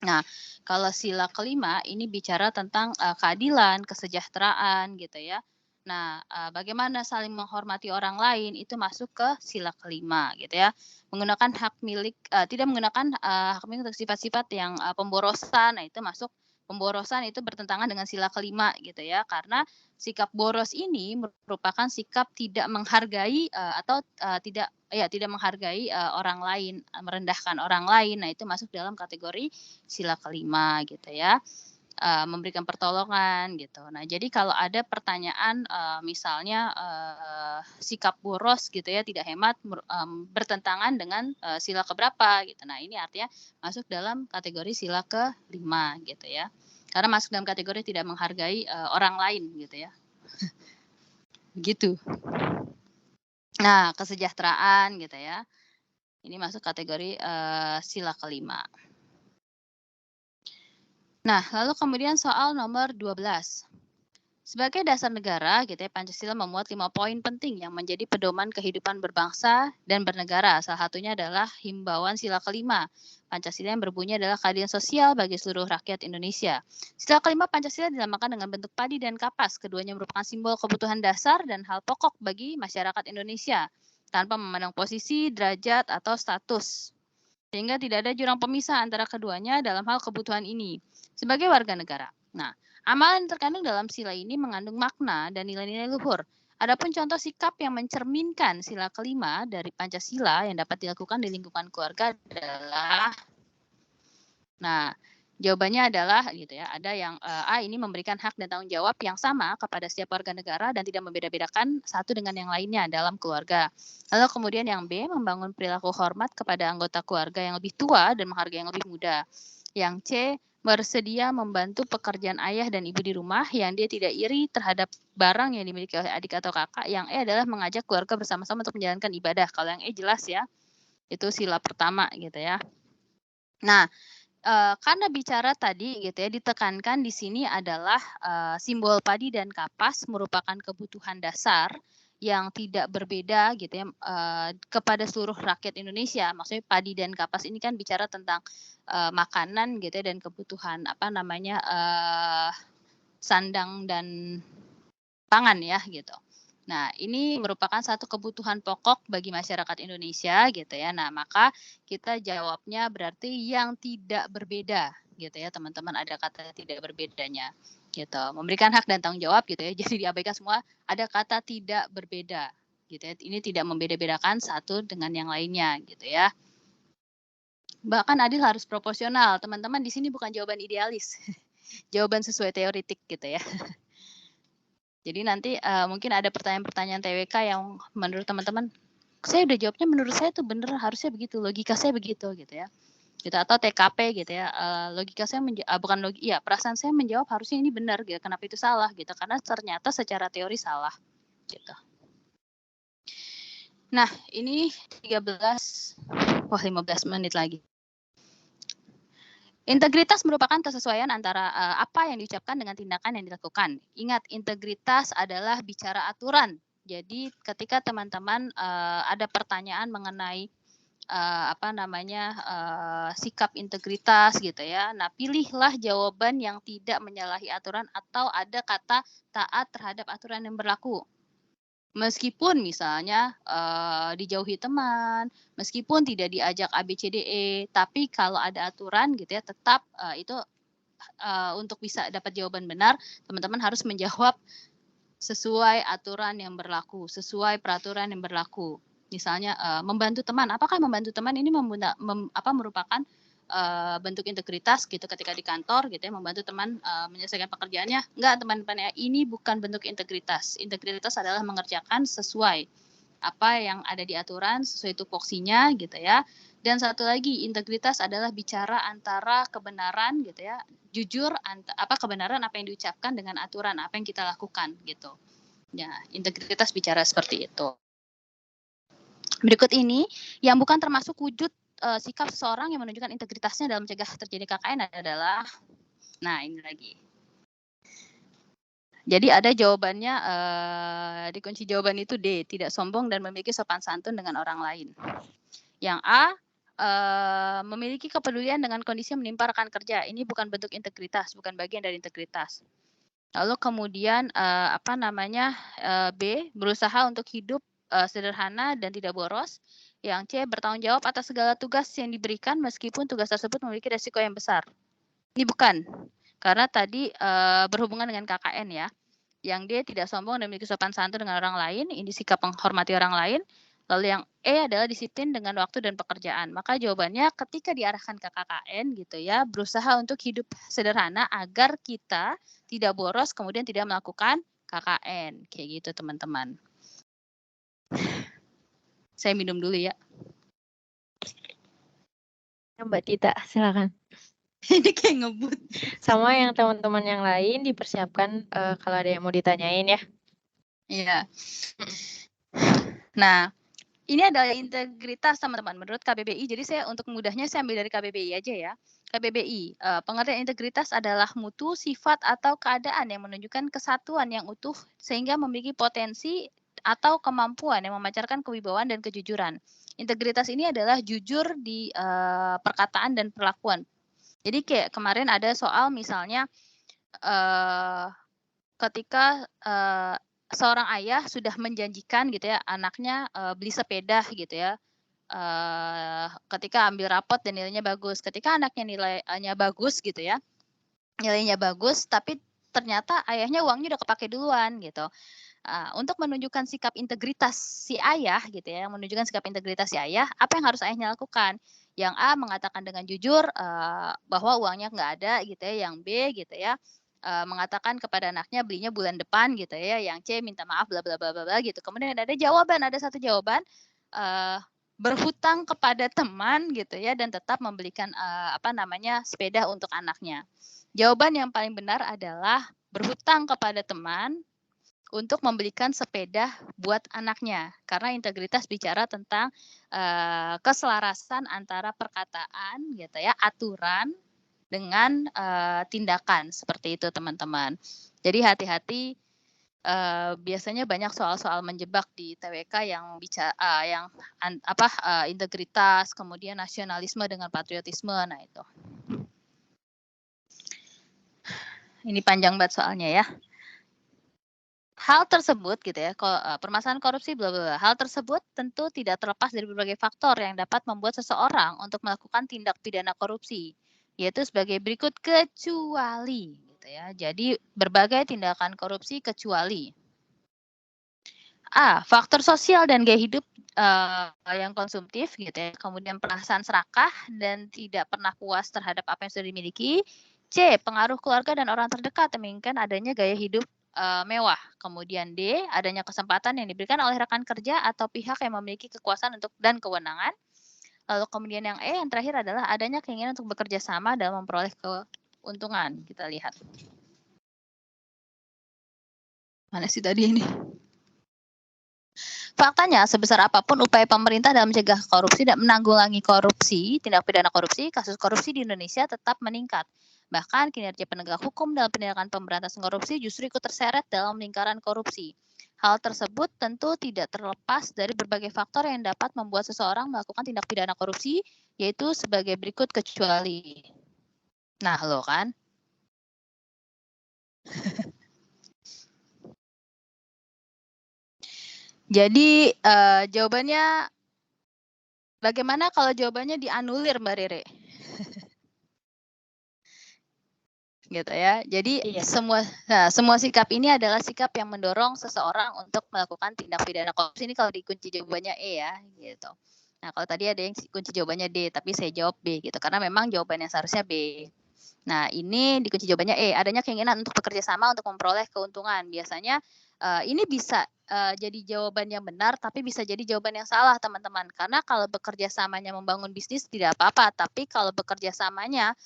Nah, kalau sila kelima ini bicara tentang keadilan, kesejahteraan gitu ya. Nah, bagaimana saling menghormati orang lain itu masuk ke sila kelima gitu ya. Menggunakan hak milik tidak menggunakan hak milik untuk sifat-sifat yang pemborosan. Nah, itu masuk pemborosan itu bertentangan dengan sila kelima gitu ya. Karena sikap boros ini merupakan sikap tidak menghargai atau tidak menghargai orang lain, merendahkan orang lain. Nah, itu masuk dalam kategori sila kelima gitu ya, memberikan pertolongan gitu. Nah, jadi kalau ada pertanyaan misalnya sikap boros gitu ya, tidak hemat bertentangan dengan sila keberapa gitu. Nah, ini artinya masuk dalam kategori sila kelima gitu ya. Karena masuk dalam kategori tidak menghargai orang lain gitu ya. Begitu. Nah, kesejahteraan gitu ya. Ini masuk kategori sila kelima. Nah, lalu kemudian soal nomor 12. Sebagai dasar negara, gitu ya, Pancasila memuat 5 poin penting yang menjadi pedoman kehidupan berbangsa dan bernegara. Salah satunya adalah himbauan sila kelima. Pancasila yang berbunyi adalah keadilan sosial bagi seluruh rakyat Indonesia. Sila kelima Pancasila dinamakan dengan bentuk padi dan kapas. Keduanya merupakan simbol kebutuhan dasar dan hal pokok bagi masyarakat Indonesia, tanpa memandang posisi, derajat, atau status. Sehingga tidak ada jurang pemisah antara keduanya dalam hal kebutuhan ini sebagai warga negara. Nah, amalan terkandung dalam sila ini mengandung makna dan nilai-nilai luhur. Adapun contoh sikap yang mencerminkan sila kelima dari Pancasila yang dapat dilakukan di lingkungan keluarga adalah, nah, jawabannya adalah gitu ya, ada yang A, ini memberikan hak dan tanggung jawab yang sama kepada setiap warga negara dan tidak membeda-bedakan satu dengan yang lainnya dalam keluarga. Lalu kemudian yang B, membangun perilaku hormat kepada anggota keluarga yang lebih tua dan menghargai yang lebih muda. Yang C, bersedia membantu pekerjaan ayah dan ibu di rumah, yang dia tidak iri terhadap barang yang dimiliki oleh adik atau kakak. Yang E adalah mengajak keluarga bersama-sama untuk menjalankan ibadah. Kalau yang E jelas ya, itu sila pertama gitu ya. Nah, karena bicara tadi gitu ya, ditekankan di sini adalah simbol padi dan kapas merupakan kebutuhan dasar yang tidak berbeda gitu ya, kepada seluruh rakyat Indonesia. Maksudnya padi dan kapas ini kan bicara tentang makanan gitu ya, dan kebutuhan apa namanya, sandang dan pangan ya gitu. Nah, ini merupakan satu kebutuhan pokok bagi masyarakat Indonesia gitu ya. Nah, maka kita jawabnya berarti yang tidak berbeda gitu ya, teman-teman, ada kata tidak berbedanya gitu. Memberikan hak dan tanggung jawab gitu ya. Jadi diabaikan semua, ada kata tidak berbeda gitu ya. Ini tidak membeda-bedakan satu dengan yang lainnya gitu ya. Bahkan adil harus proporsional. Teman-teman, di sini bukan jawaban idealis. Jawaban sesuai teoritik gitu ya. Jadi nanti mungkin ada pertanyaan-pertanyaan TWK yang menurut teman-teman, saya udah jawabnya menurut saya tuh bener, harusnya begitu, logika saya begitu gitu ya. Gitu, atau TKP gitu ya, logika saya bukan perasaan saya menjawab harusnya ini benar gitu, kenapa itu salah gitu, karena ternyata secara teori salah gitu. Nah, ini 15 menit lagi. Integritas merupakan kesesuaian antara apa yang diucapkan dengan tindakan yang dilakukan. Ingat, integritas adalah bicara aturan. Jadi ketika teman-teman ada pertanyaan mengenai sikap integritas gitu ya. Nah, pilihlah jawaban yang tidak menyalahi aturan atau ada kata taat terhadap aturan yang berlaku. Meskipun misalnya dijauhi teman, meskipun tidak diajak ABCDE, tapi kalau ada aturan gitu ya, tetap itu untuk bisa dapat jawaban benar, teman-teman harus menjawab sesuai aturan yang berlaku, sesuai peraturan yang berlaku. Misalnya membantu teman, apakah membantu teman ini merupakan bentuk integritas gitu ketika di kantor gitu ya, membantu teman menyelesaikan pekerjaannya? Enggak, teman-teman ya, ini bukan bentuk integritas. Integritas adalah mengerjakan sesuai apa yang ada di aturan, sesuai tupoksinya gitu ya. Dan satu lagi, integritas adalah bicara antara kebenaran gitu ya, jujur kebenaran apa yang diucapkan dengan aturan apa yang kita lakukan gitu. Ya, integritas bicara seperti itu. Berikut ini yang bukan termasuk wujud sikap seseorang yang menunjukkan integritasnya dalam mencegah terjadi KKN adalah, nah ini lagi. Jadi ada jawabannya, di kunci jawaban itu D, tidak sombong dan memiliki sopan santun dengan orang lain. Yang A, memiliki kepedulian dengan kondisi yang menimpa rekan kerja. Ini bukan bentuk integritas, bukan bagian dari integritas. Lalu kemudian B, berusaha untuk hidup sederhana dan tidak boros. Yang C, bertanggung jawab atas segala tugas yang diberikan meskipun tugas tersebut memiliki resiko yang besar. Ini bukan, karena tadi berhubungan dengan KKN ya. Yang D, tidak sombong dan memiliki sopan santun dengan orang lain, ini sikap menghormati orang lain. Lalu yang E adalah disiplin dengan waktu dan pekerjaan. Maka jawabannya ketika diarahkan ke KKN gitu ya, berusaha untuk hidup sederhana agar kita tidak boros kemudian tidak melakukan KKN. Kayak gitu teman-teman. Saya minum dulu ya. Mbak Tita, silakan. Ini kayak ngebut. Sama yang teman-teman yang lain dipersiapkan, kalau ada yang mau ditanyain ya. Iya. Mhm. Nah, ini adalah integritas teman-teman menurut KBBI. Jadi saya untuk mudahnya saya ambil dari KBBI aja ya. KBBI, pengertian integritas adalah mutu, sifat, atau keadaan yang menunjukkan kesatuan yang utuh sehingga memiliki potensi atau kemampuan yang memancarkan kewibawaan dan kejujuran. Integritas ini adalah jujur di perkataan dan perlakuan. Jadi kayak kemarin ada soal misalnya ketika seorang ayah sudah menjanjikan gitu ya anaknya beli sepeda gitu ya. Ketika ambil rapot dan nilainya bagus. Ketika anaknya nilainya bagus gitu ya, nilainya bagus, tapi ternyata ayahnya uangnya udah kepake duluan gitu. Untuk menunjukkan sikap integritas si ayah gitu ya, menunjukkan sikap integritas si ayah, apa yang harus ayahnya lakukan? Yang A mengatakan dengan jujur bahwa uangnya nggak ada gitu ya, yang B gitu ya mengatakan kepada anaknya belinya bulan depan gitu ya, yang C minta maaf bla bla bla bla bla gitu. Kemudian ada jawaban, ada satu jawaban berhutang kepada teman gitu ya dan tetap membelikan sepeda untuk anaknya. Jawaban yang paling benar adalah berhutang kepada teman untuk membelikan sepeda buat anaknya karena integritas bicara tentang keselarasan antara perkataan gitu ya, aturan dengan tindakan seperti itu teman-teman. Jadi hati-hati biasanya banyak soal-soal menjebak di TWK yang bicara integritas, kemudian nasionalisme dengan patriotisme. Nah, itu. Ini panjang banget soalnya ya. Hal tersebut gitu ya, permasalahan korupsi bla bla bla. Hal tersebut tentu tidak terlepas dari berbagai faktor yang dapat membuat seseorang untuk melakukan tindak pidana korupsi, yaitu sebagai berikut kecuali gitu ya. Jadi berbagai tindakan korupsi kecuali A. Faktor sosial dan gaya hidup yang konsumtif gitu ya. Kemudian perasaan serakah dan tidak pernah puas terhadap apa yang sudah dimiliki. C. Pengaruh keluarga dan orang terdekat menginginkan adanya gaya hidup mewah. Kemudian D. Adanya kesempatan yang diberikan oleh rekan kerja atau pihak yang memiliki kekuasaan dan kewenangan. Lalu kemudian yang E yang terakhir adalah adanya keinginan untuk bekerja sama dalam memperoleh keuntungan. Kita lihat. Mana sih tadi ini? Faktanya, sebesar apapun upaya pemerintah dalam mencegah korupsi dan menanggulangi korupsi, tindak pidana korupsi, kasus korupsi di Indonesia tetap meningkat. Bahkan kinerja penegak hukum dalam penindakan pemberantasan korupsi justru ikut terseret dalam lingkaran korupsi. Hal tersebut tentu tidak terlepas dari berbagai faktor yang dapat membuat seseorang melakukan tindak pidana korupsi, yaitu sebagai berikut kecuali. Nah, lo kan? Jadi jawabannya, bagaimana kalau jawabannya dianulir Mbak Rere? Gitu ya. Jadi Iya. semua sikap ini adalah sikap yang mendorong seseorang untuk melakukan tindak pidana korupsi. Ini kalau dikunci jawabannya E ya, gitu. Nah, kalau tadi ada yang kunci jawabannya D, tapi saya jawab B gitu karena memang jawabannya seharusnya B. Nah, ini dikunci jawabannya E, adanya keinginan untuk bekerja sama untuk memperoleh keuntungan. Biasanya ini bisa jadi jawaban yang benar, tapi bisa jadi jawaban yang salah, teman-teman. Karena kalau bekerja samanya membangun bisnis tidak apa-apa, tapi kalau bekerja samanya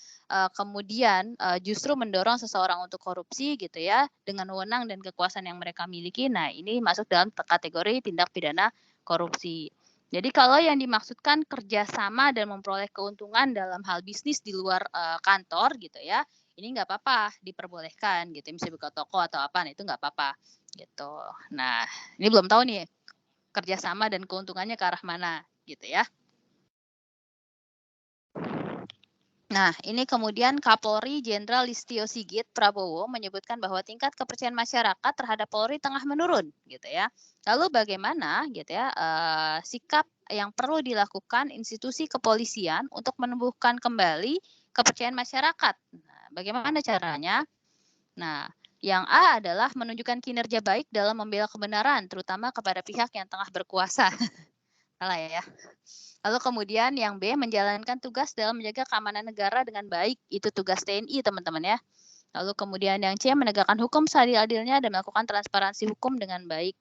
kemudian justru mendorong seseorang untuk korupsi gitu ya, dengan wewenang dan kekuasaan yang mereka miliki. Nah, ini masuk dalam kategori tindak pidana korupsi. Jadi kalau yang dimaksudkan kerjasama dan memperoleh keuntungan dalam hal bisnis di luar kantor gitu ya, ini nggak apa-apa, diperbolehkan gitu. Misalnya buka toko atau apa, nah itu nggak apa-apa gitu. Nah, ini belum tahu nih kerjasama dan keuntungannya ke arah mana gitu ya. Nah, ini kemudian Kapolri Jenderal Listio Sigit Prabowo menyebutkan bahwa tingkat kepercayaan masyarakat terhadap Polri tengah menurun, gitu ya. Lalu bagaimana, gitu ya, sikap yang perlu dilakukan institusi kepolisian untuk menumbuhkan kembali kepercayaan masyarakat? Nah, bagaimana caranya? Nah, yang A adalah menunjukkan kinerja baik dalam membela kebenaran, terutama kepada pihak yang tengah berkuasa. Salah ya. Lalu kemudian yang B, menjalankan tugas dalam menjaga keamanan negara dengan baik. Itu tugas TNI, teman-teman ya. Lalu kemudian yang C, menegakkan hukum seadil-adilnya dan melakukan transparansi hukum dengan baik.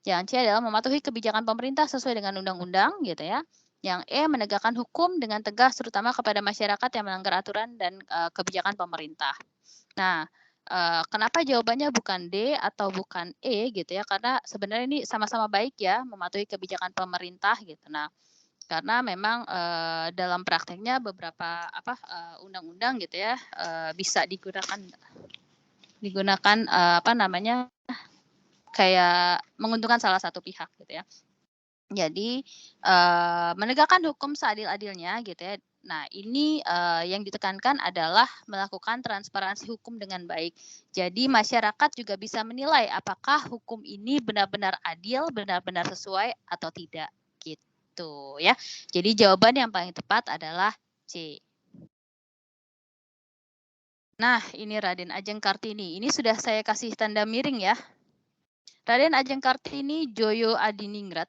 Yang C adalah mematuhi kebijakan pemerintah sesuai dengan undang-undang gitu ya. Yang E, menegakkan hukum dengan tegas terutama kepada masyarakat yang melanggar aturan dan kebijakan pemerintah. Nah, kenapa jawabannya bukan D atau bukan E gitu ya, karena sebenarnya ini sama-sama baik ya, mematuhi kebijakan pemerintah gitu. Nah, karena memang, dalam prakteknya beberapa undang-undang gitu ya, bisa digunakan, kayak menguntungkan salah satu pihak gitu ya. Jadi, menegakkan hukum seadil-adilnya gitu ya. Nah ini, yang ditekankan adalah melakukan transparansi hukum dengan baik. Jadi masyarakat juga bisa menilai apakah hukum ini benar-benar adil, benar-benar sesuai atau tidak, gitu ya. Jadi jawaban yang paling tepat adalah C. Nah ini Raden Ajeng Kartini, ini sudah saya kasih tanda miring ya. Raden Ajeng Kartini Joyo Adiningrat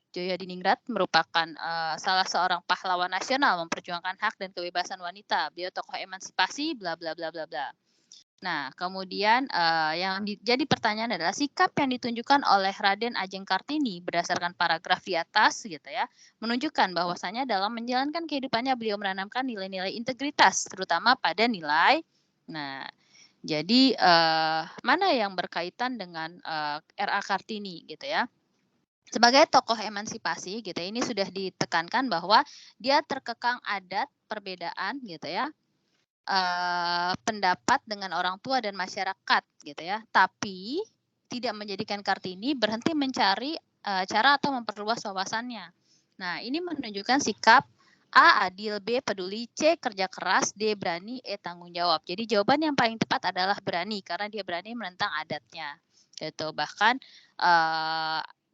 merupakan salah seorang pahlawan nasional memperjuangkan hak dan kebebasan wanita. Beliau tokoh emansipasi bla bla bla bla bla. Nah, kemudian yang jadi pertanyaan adalah sikap yang ditunjukkan oleh Raden Ajeng Kartini berdasarkan paragraf di atas gitu ya, menunjukkan bahwasanya dalam menjalankan kehidupannya beliau menanamkan nilai-nilai integritas terutama pada nilai. Nah, jadi, mana yang berkaitan dengan, R.A. Kartini gitu ya. Sebagai tokoh emansipasi gitu ya, ini sudah ditekankan bahwa dia terkekang adat, perbedaan gitu ya, pendapat dengan orang tua dan masyarakat gitu ya. Tapi tidak menjadikan Kartini berhenti mencari, cara atau memperluas wawasannya. Nah, ini menunjukkan sikap A, adil, B, peduli, C, kerja keras, D, berani, E, tanggung jawab. Jadi jawaban yang paling tepat adalah berani, karena dia berani menentang adatnya. Gitu. Bahkan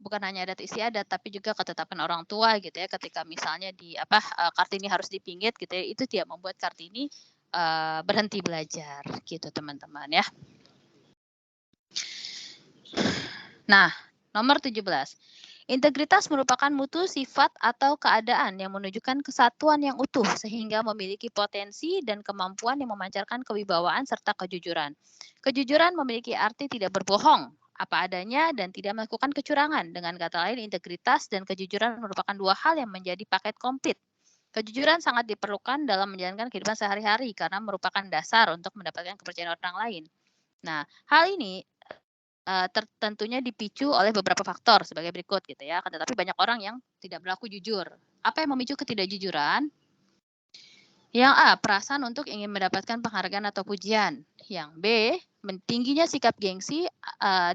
bukan hanya adat istiadat, tapi juga ketetapan orang tua gitu ya. Ketika misalnya Kartini harus dipinggit gitu ya, itu tidak membuat Kartini berhenti belajar gitu teman-teman ya. Nah, nomor 17. Integritas merupakan mutu sifat atau keadaan yang menunjukkan kesatuan yang utuh sehingga memiliki potensi dan kemampuan yang memancarkan kewibawaan serta kejujuran. Kejujuran memiliki arti tidak berbohong, apa adanya dan tidak melakukan kecurangan. Dengan kata lain, integritas dan kejujuran merupakan dua hal yang menjadi paket komplit. Kejujuran sangat diperlukan dalam menjalankan kehidupan sehari-hari karena merupakan dasar untuk mendapatkan kepercayaan orang lain. Nah, hal ini tentunya dipicu oleh beberapa faktor sebagai berikut gitu ya. Tetapi banyak orang yang tidak berlaku jujur. Apa yang memicu ketidakjujuran? Yang A, perasaan untuk ingin mendapatkan penghargaan atau pujian. Yang B, tingginya sikap gengsi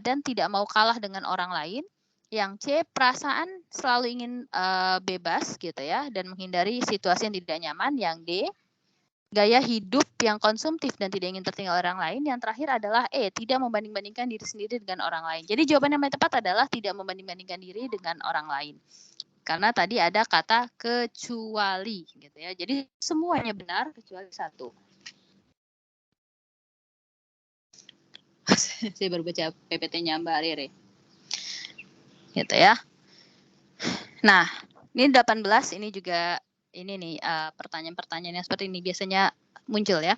dan tidak mau kalah dengan orang lain. Yang C, perasaan selalu ingin bebas gitu ya dan menghindari situasi yang tidak nyaman. Yang D, gaya hidup yang konsumtif dan tidak ingin tertinggal orang lain. Yang terakhir adalah E, tidak membanding-bandingkan diri sendiri dengan orang lain. Jadi jawaban yang paling tepat adalah tidak membanding-bandingkan diri dengan orang lain. Karena tadi ada kata kecuali gitu ya. Jadi semuanya benar kecuali satu. Saya baru baca PPT-nya Mbak Rere. Gitu ya. Nah, ini 18 ini juga ini nih pertanyaan-pertanyaan yang seperti ini biasanya muncul ya.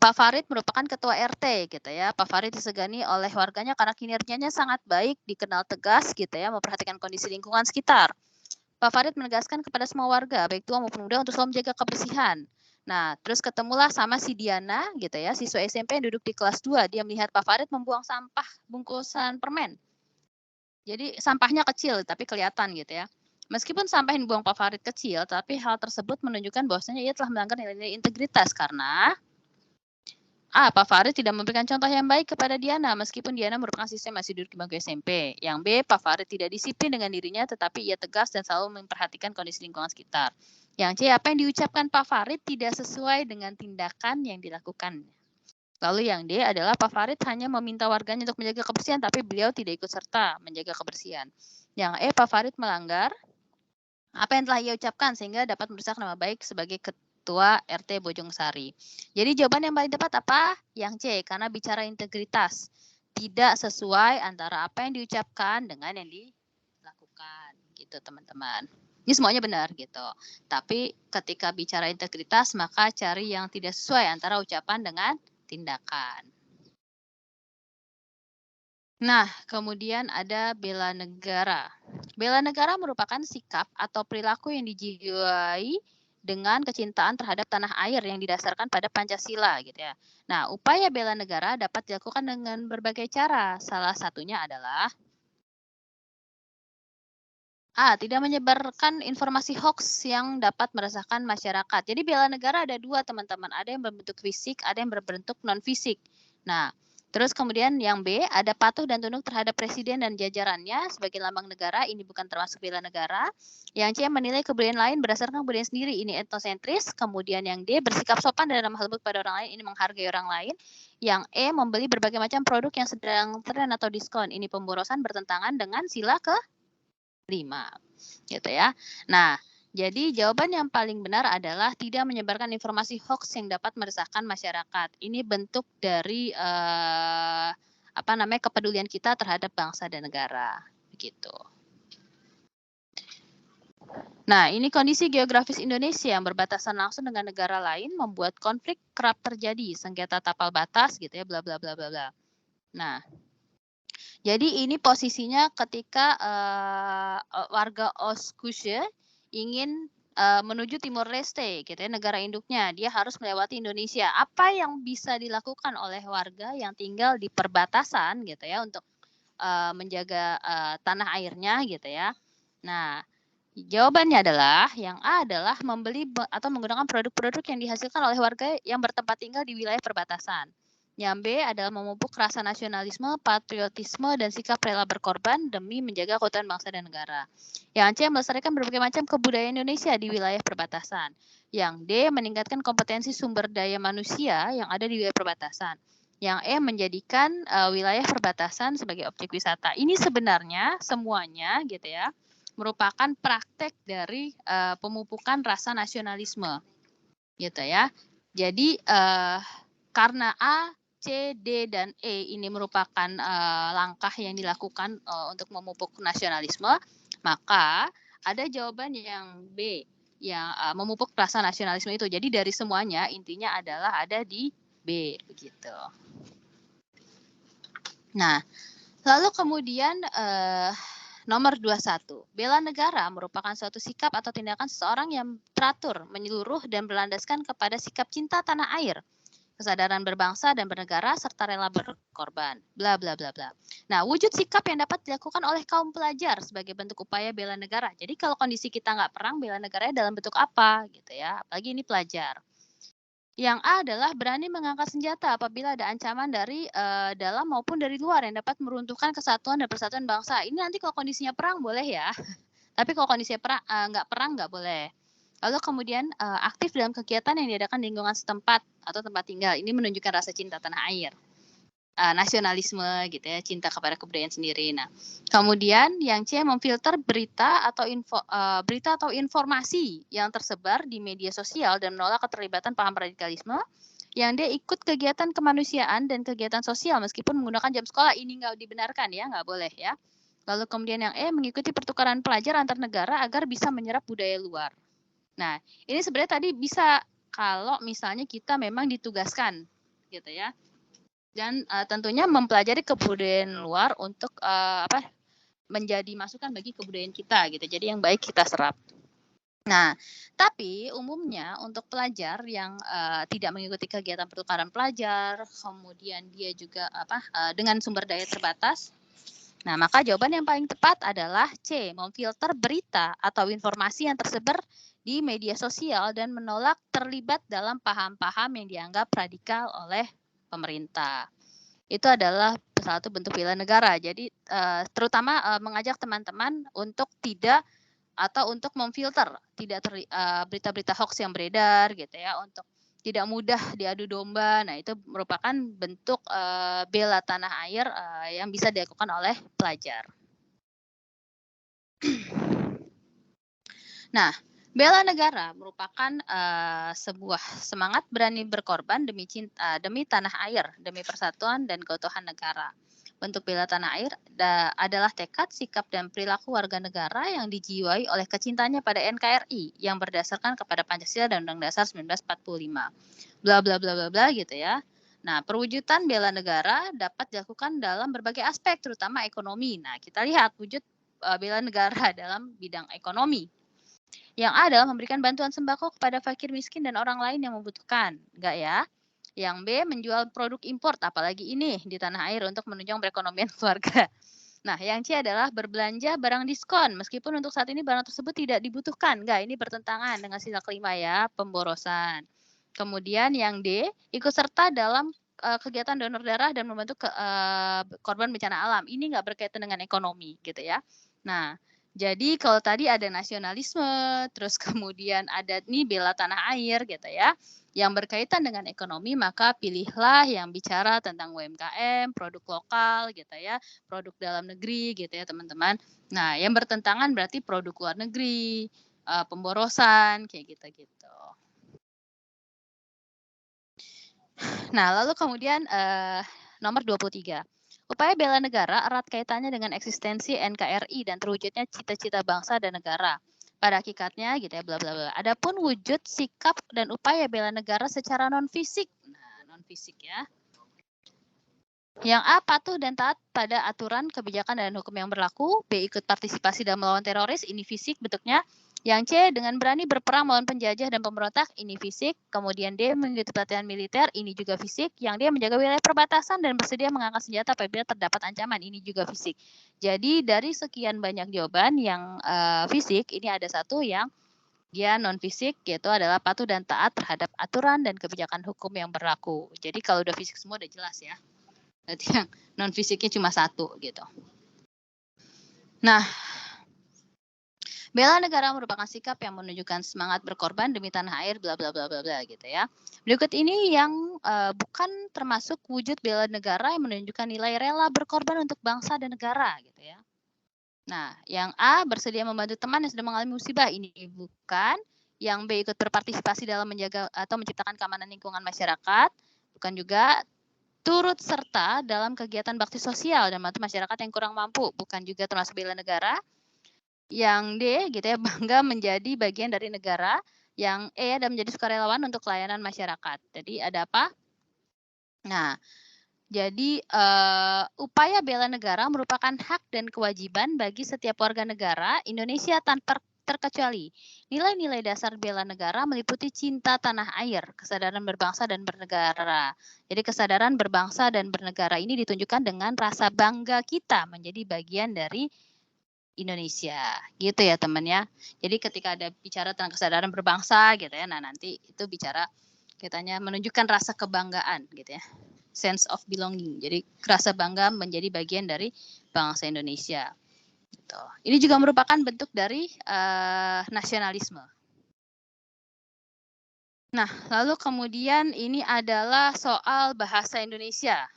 Pak Farid merupakan ketua RT gitu ya. Pak Farid disegani oleh warganya karena kinerjanya sangat baik, dikenal tegas gitu ya, memperhatikan kondisi lingkungan sekitar. Pak Farid menegaskan kepada semua warga, baik tua maupun muda, untuk selalu menjaga kebersihan. Nah, terus ketemulah sama si Diana gitu ya, siswa SMP yang duduk di kelas 2. Dia melihat Pak Farid membuang sampah bungkusan permen. Jadi sampahnya kecil tapi kelihatan gitu ya. Meskipun sampah yang dibuang Pak Farid kecil, tapi hal tersebut menunjukkan bahwasanya ia telah melanggar nilai-nilai integritas karena A, Pak Farid tidak memberikan contoh yang baik kepada Diana meskipun Diana merupakan siswa yang masih duduk di bangku SMP. Yang B, Pak Farid tidak disiplin dengan dirinya tetapi ia tegas dan selalu memperhatikan kondisi lingkungan sekitar. Yang C, apa yang diucapkan Pak Farid tidak sesuai dengan tindakan yang dilakukan. Lalu yang D adalah Pak Farid hanya meminta warganya untuk menjaga kebersihan tapi beliau tidak ikut serta menjaga kebersihan. Yang E, Pak Farid melanggar apa yang telah ia ucapkan sehingga dapat merusak nama baik sebagai Ketua RT Bojongsari. Jadi jawaban yang paling tepat apa? Yang C, karena bicara integritas. Tidak sesuai antara apa yang diucapkan dengan yang dilakukan. Gitu teman-teman. Ini semuanya benar gitu. Tapi ketika bicara integritas maka cari yang tidak sesuai antara ucapan dengan tindakan. Nah, kemudian ada bela negara. Bela negara merupakan sikap atau perilaku yang dijiwai dengan kecintaan terhadap tanah air yang didasarkan pada Pancasila gitu ya. Nah, upaya bela negara dapat dilakukan dengan berbagai cara. Salah satunya adalah tidak menyebarkan informasi hoax yang dapat meresahkan masyarakat. Jadi bela negara ada 2 teman-teman, ada yang berbentuk fisik, ada yang berbentuk non-fisik. Nah, terus kemudian yang B, ada patuh dan tunduk terhadap presiden dan jajarannya sebagai lambang negara, ini bukan termasuk bela negara. Yang C, menilai kebudayaan lain berdasarkan kebudayaan sendiri, ini etnosentris. Kemudian yang D, bersikap sopan dalam hal lembut pada orang lain, ini menghargai orang lain. Yang E, membeli berbagai macam produk yang sedang tren atau diskon, ini pemborosan bertentangan dengan sila ke 5, gitu ya. Nah, jadi jawaban yang paling benar adalah tidak menyebarkan informasi hoax yang dapat meresahkan masyarakat. Ini bentuk dari kepedulian kita terhadap bangsa dan negara, begitu. Nah, ini kondisi geografis Indonesia yang berbatasan langsung dengan negara lain membuat konflik kerap terjadi, sengketa tapal batas gitu ya, bla bla bla bla bla. Nah, jadi ini posisinya ketika warga Oskushe ingin menuju Timor Leste, gitu ya, negara induknya. Dia harus melewati Indonesia. Apa yang bisa dilakukan oleh warga yang tinggal di perbatasan, gitu ya, untuk menjaga tanah airnya, gitu ya. Nah, jawabannya adalah yang A adalah membeli atau menggunakan produk-produk yang dihasilkan oleh warga yang bertempat tinggal di wilayah perbatasan. Yang B adalah memupuk rasa nasionalisme, patriotisme, dan sikap rela berkorban demi menjaga keutuhan bangsa dan negara. Yang C melestarikan berbagai macam kebudayaan Indonesia di wilayah perbatasan. Yang D meningkatkan kompetensi sumber daya manusia yang ada di wilayah perbatasan. Yang E menjadikan wilayah perbatasan sebagai objek wisata. Ini sebenarnya semuanya gitu ya merupakan praktek dari pemupukan rasa nasionalisme, gitu ya. Jadi karena A, C, D, dan E ini merupakan langkah yang dilakukan untuk memupuk nasionalisme, maka ada jawaban yang B, yang memupuk rasa nasionalisme itu. Jadi dari semuanya intinya adalah ada di B, begitu. Nah, lalu kemudian nomor 21, bela negara merupakan suatu sikap atau tindakan seseorang yang teratur, menyeluruh, dan berlandaskan kepada sikap cinta tanah air, kesadaran berbangsa dan bernegara, serta rela berkorban, bla bla bla bla. Nah, wujud sikap yang dapat dilakukan oleh kaum pelajar sebagai bentuk upaya bela negara. Jadi kalau kondisi kita nggak perang, bela negaranya dalam bentuk apa, gitu ya? Apalagi ini pelajar. Yang A adalah berani mengangkat senjata apabila ada ancaman dari dalam maupun dari luar yang dapat meruntuhkan kesatuan dan persatuan bangsa. Ini nanti kalau kondisinya perang boleh ya, tapi kalau kondisinya nggak perang nggak boleh. Lalu kemudian aktif dalam kegiatan yang diadakan di lingkungan setempat atau tempat tinggal. Ini menunjukkan rasa cinta tanah air. Nasionalisme gitu ya, cinta kepada kebudayaan sendiri. Nah, kemudian yang C memfilter berita atau informasi yang tersebar di media sosial dan menolak keterlibatan paham radikalisme. Yang D ikut kegiatan kemanusiaan dan kegiatan sosial meskipun menggunakan jam sekolah, ini nggak dibenarkan ya, nggak boleh ya. Lalu kemudian yang E mengikuti pertukaran pelajar antar negara agar bisa menyerap budaya luar. Nah, ini sebenarnya tadi bisa kalau misalnya kita memang ditugaskan gitu ya. Dan tentunya mempelajari kebudayaan luar untuk menjadi masukan bagi kebudayaan kita gitu. Jadi yang baik kita serap. Nah, tapi umumnya untuk pelajar yang tidak mengikuti kegiatan pertukaran pelajar, kemudian dia juga dengan sumber daya terbatas. Nah, maka jawaban yang paling tepat adalah C, memfilter berita atau informasi yang tersebar di media sosial dan menolak terlibat dalam paham-paham yang dianggap radikal oleh pemerintah. Itu adalah salah satu bentuk bela negara. Jadi terutama mengajak teman-teman untuk tidak atau untuk memfilter tidak berita-berita hoax yang beredar gitu ya, untuk tidak mudah diadu domba. Nah, itu merupakan bentuk bela tanah air yang bisa dilakukan oleh pelajar. Nah, bela negara merupakan sebuah semangat berani berkorban demi demi tanah air, demi persatuan dan keutuhan negara. Bentuk bela tanah air adalah tekad, sikap, dan perilaku warga negara yang dijiwai oleh kecintanya pada NKRI yang berdasarkan kepada Pancasila dan Undang-Undang Dasar 1945. Bla bla bla bla bla gitu ya. Nah, perwujudan bela negara dapat dilakukan dalam berbagai aspek, terutama ekonomi. Nah, kita lihat wujud bela negara dalam bidang ekonomi. Yang A adalah memberikan bantuan sembako kepada fakir miskin dan orang lain yang membutuhkan. Enggak ya? Yang B menjual produk import, apalagi ini di tanah air untuk menunjang perekonomian keluarga. Nah, yang C adalah berbelanja barang diskon, meskipun untuk saat ini barang tersebut tidak dibutuhkan. Enggak, ini bertentangan dengan sila kelima ya, pemborosan. Kemudian yang D, ikut serta dalam kegiatan donor darah dan membantu korban bencana alam. Ini nggak berkaitan dengan ekonomi gitu ya. Nah, jadi kalau tadi ada nasionalisme, terus kemudian ada nih bela tanah air gitu ya, yang berkaitan dengan ekonomi, maka pilihlah yang bicara tentang UMKM, produk lokal gitu ya, produk dalam negeri gitu ya teman-teman. Nah, yang bertentangan berarti produk luar negeri, pemborosan kayak gitu-gitu. Nah, lalu kemudian nomor 23. Upaya bela negara erat kaitannya dengan eksistensi NKRI dan terwujudnya cita-cita bangsa dan negara. Pada hakikatnya gitu ya bla bla bla. Adapun wujud sikap dan upaya bela negara secara non fisik. Nah, non fisik ya. Yang A patuh dan taat pada aturan, kebijakan dan hukum yang berlaku. B ikut partisipasi dalam melawan teroris, ini fisik bentuknya. Yang C dengan berani berperang melawan penjajah dan pemberontak, ini fisik. Kemudian D mengikuti pelatihan militer, ini juga fisik. Yang D menjaga wilayah perbatasan dan bersedia mengangkat senjata apabila terdapat ancaman, ini juga fisik. Jadi dari sekian banyak jawaban yang fisik, ini ada satu yang dia non fisik, yaitu adalah patuh dan taat terhadap aturan dan kebijakan hukum yang berlaku. Jadi kalau udah fisik semua udah jelas ya. Berarti yang non fisiknya cuma satu gitu. Nah, bela negara merupakan sikap yang menunjukkan semangat berkorban demi tanah air bla bla bla bla bla gitu ya. Berikut ini yang bukan termasuk wujud bela negara yang menunjukkan nilai rela berkorban untuk bangsa dan negara gitu ya. Nah, yang A bersedia membantu teman yang sedang mengalami musibah, ini bukan. Yang B ikut berpartisipasi dalam menjaga atau menciptakan keamanan lingkungan masyarakat, bukan juga. Turut serta dalam kegiatan bakti sosial dan membantu masyarakat yang kurang mampu, bukan juga termasuk bela negara. Yang D gitu ya, bangga menjadi bagian dari negara. Yang E ada menjadi sukarelawan untuk pelayanan masyarakat. Jadi ada apa? Nah, jadi upaya bela negara merupakan hak dan kewajiban bagi setiap warga negara Indonesia tanpa terkecuali. Nilai-nilai dasar bela negara meliputi cinta tanah air, kesadaran berbangsa dan bernegara. Jadi kesadaran berbangsa dan bernegara ini ditunjukkan dengan rasa bangga kita menjadi bagian dari Indonesia. Gitu ya teman ya. Jadi ketika ada bicara tentang kesadaran berbangsa gitu ya, nah nanti itu bicara kitanya menunjukkan rasa kebanggaan gitu ya. Sense of belonging. Jadi rasa bangga menjadi bagian dari bangsa Indonesia. Gitu. Ini juga merupakan bentuk dari nasionalisme. Nah, lalu kemudian ini adalah soal bahasa Indonesia.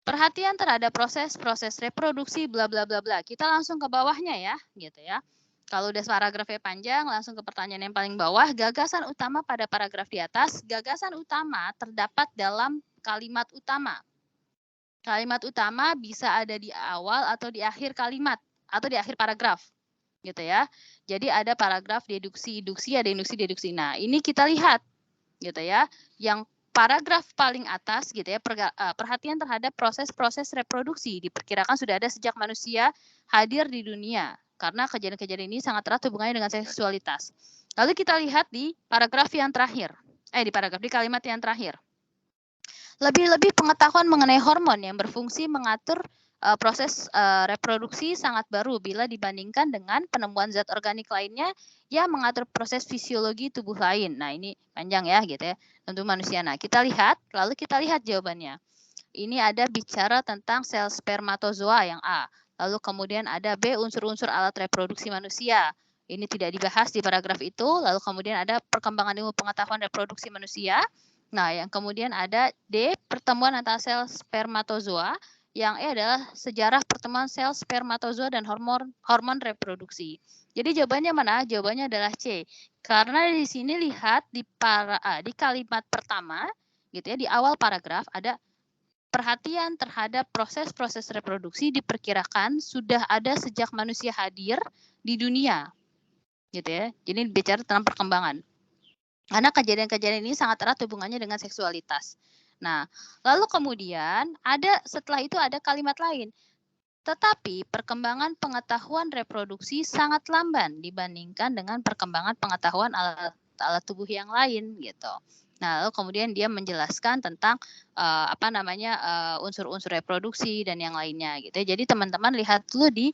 Perhatian terhadap proses-proses reproduksi bla bla bla bla. Kita langsung ke bawahnya ya, gitu ya. Kalau udah paragrafnya panjang, langsung ke pertanyaan yang paling bawah. Gagasan utama pada paragraf di atas. Gagasan utama terdapat dalam kalimat utama. Kalimat utama bisa ada di awal atau di akhir kalimat atau di akhir paragraf, gitu ya. Jadi ada paragraf deduksi-induksi, ada induksi-deduksi. Nah, ini kita lihat, gitu ya. Yang paragraf paling atas gitu ya, perhatian terhadap proses-proses reproduksi diperkirakan sudah ada sejak manusia hadir di dunia karena kejadian-kejadian ini sangat erat hubungannya dengan seksualitas. Lalu kita lihat di paragraf yang terakhir, di kalimat yang terakhir. Lebih-lebih pengetahuan mengenai hormon yang berfungsi mengatur proses reproduksi sangat baru bila dibandingkan dengan penemuan zat organik lainnya yang mengatur proses fisiologi tubuh lain. Nah, ini panjang ya gitu ya. Tentu manusia. Nah, kita lihat, lalu kita lihat jawabannya. Ini ada bicara tentang sel spermatozoa yang A. Lalu kemudian ada B, unsur-unsur alat reproduksi manusia. Ini tidak dibahas di paragraf itu. Lalu kemudian ada perkembangan ilmu pengetahuan reproduksi manusia. Nah, yang kemudian ada D, pertemuan antara sel spermatozoa. Yang E adalah sejarah pertemuan sel spermatozoa dan hormon reproduksi. Jadi jawabannya mana? Jawabannya adalah C. Karena di sini lihat di kalimat pertama gitu ya, di awal paragraf ada perhatian terhadap proses-proses reproduksi diperkirakan sudah ada sejak manusia hadir di dunia. Gitu ya. Jadi bicara tentang perkembangan. Karena kejadian-kejadian ini sangat erat hubungannya dengan seksualitas. Nah, lalu kemudian setelah itu ada kalimat lain. Tetapi perkembangan pengetahuan reproduksi sangat lamban dibandingkan dengan perkembangan pengetahuan alat tubuh yang lain gitu. Nah, lalu kemudian dia menjelaskan tentang unsur-unsur reproduksi dan yang lainnya gitu ya. Jadi teman-teman lihat dulu di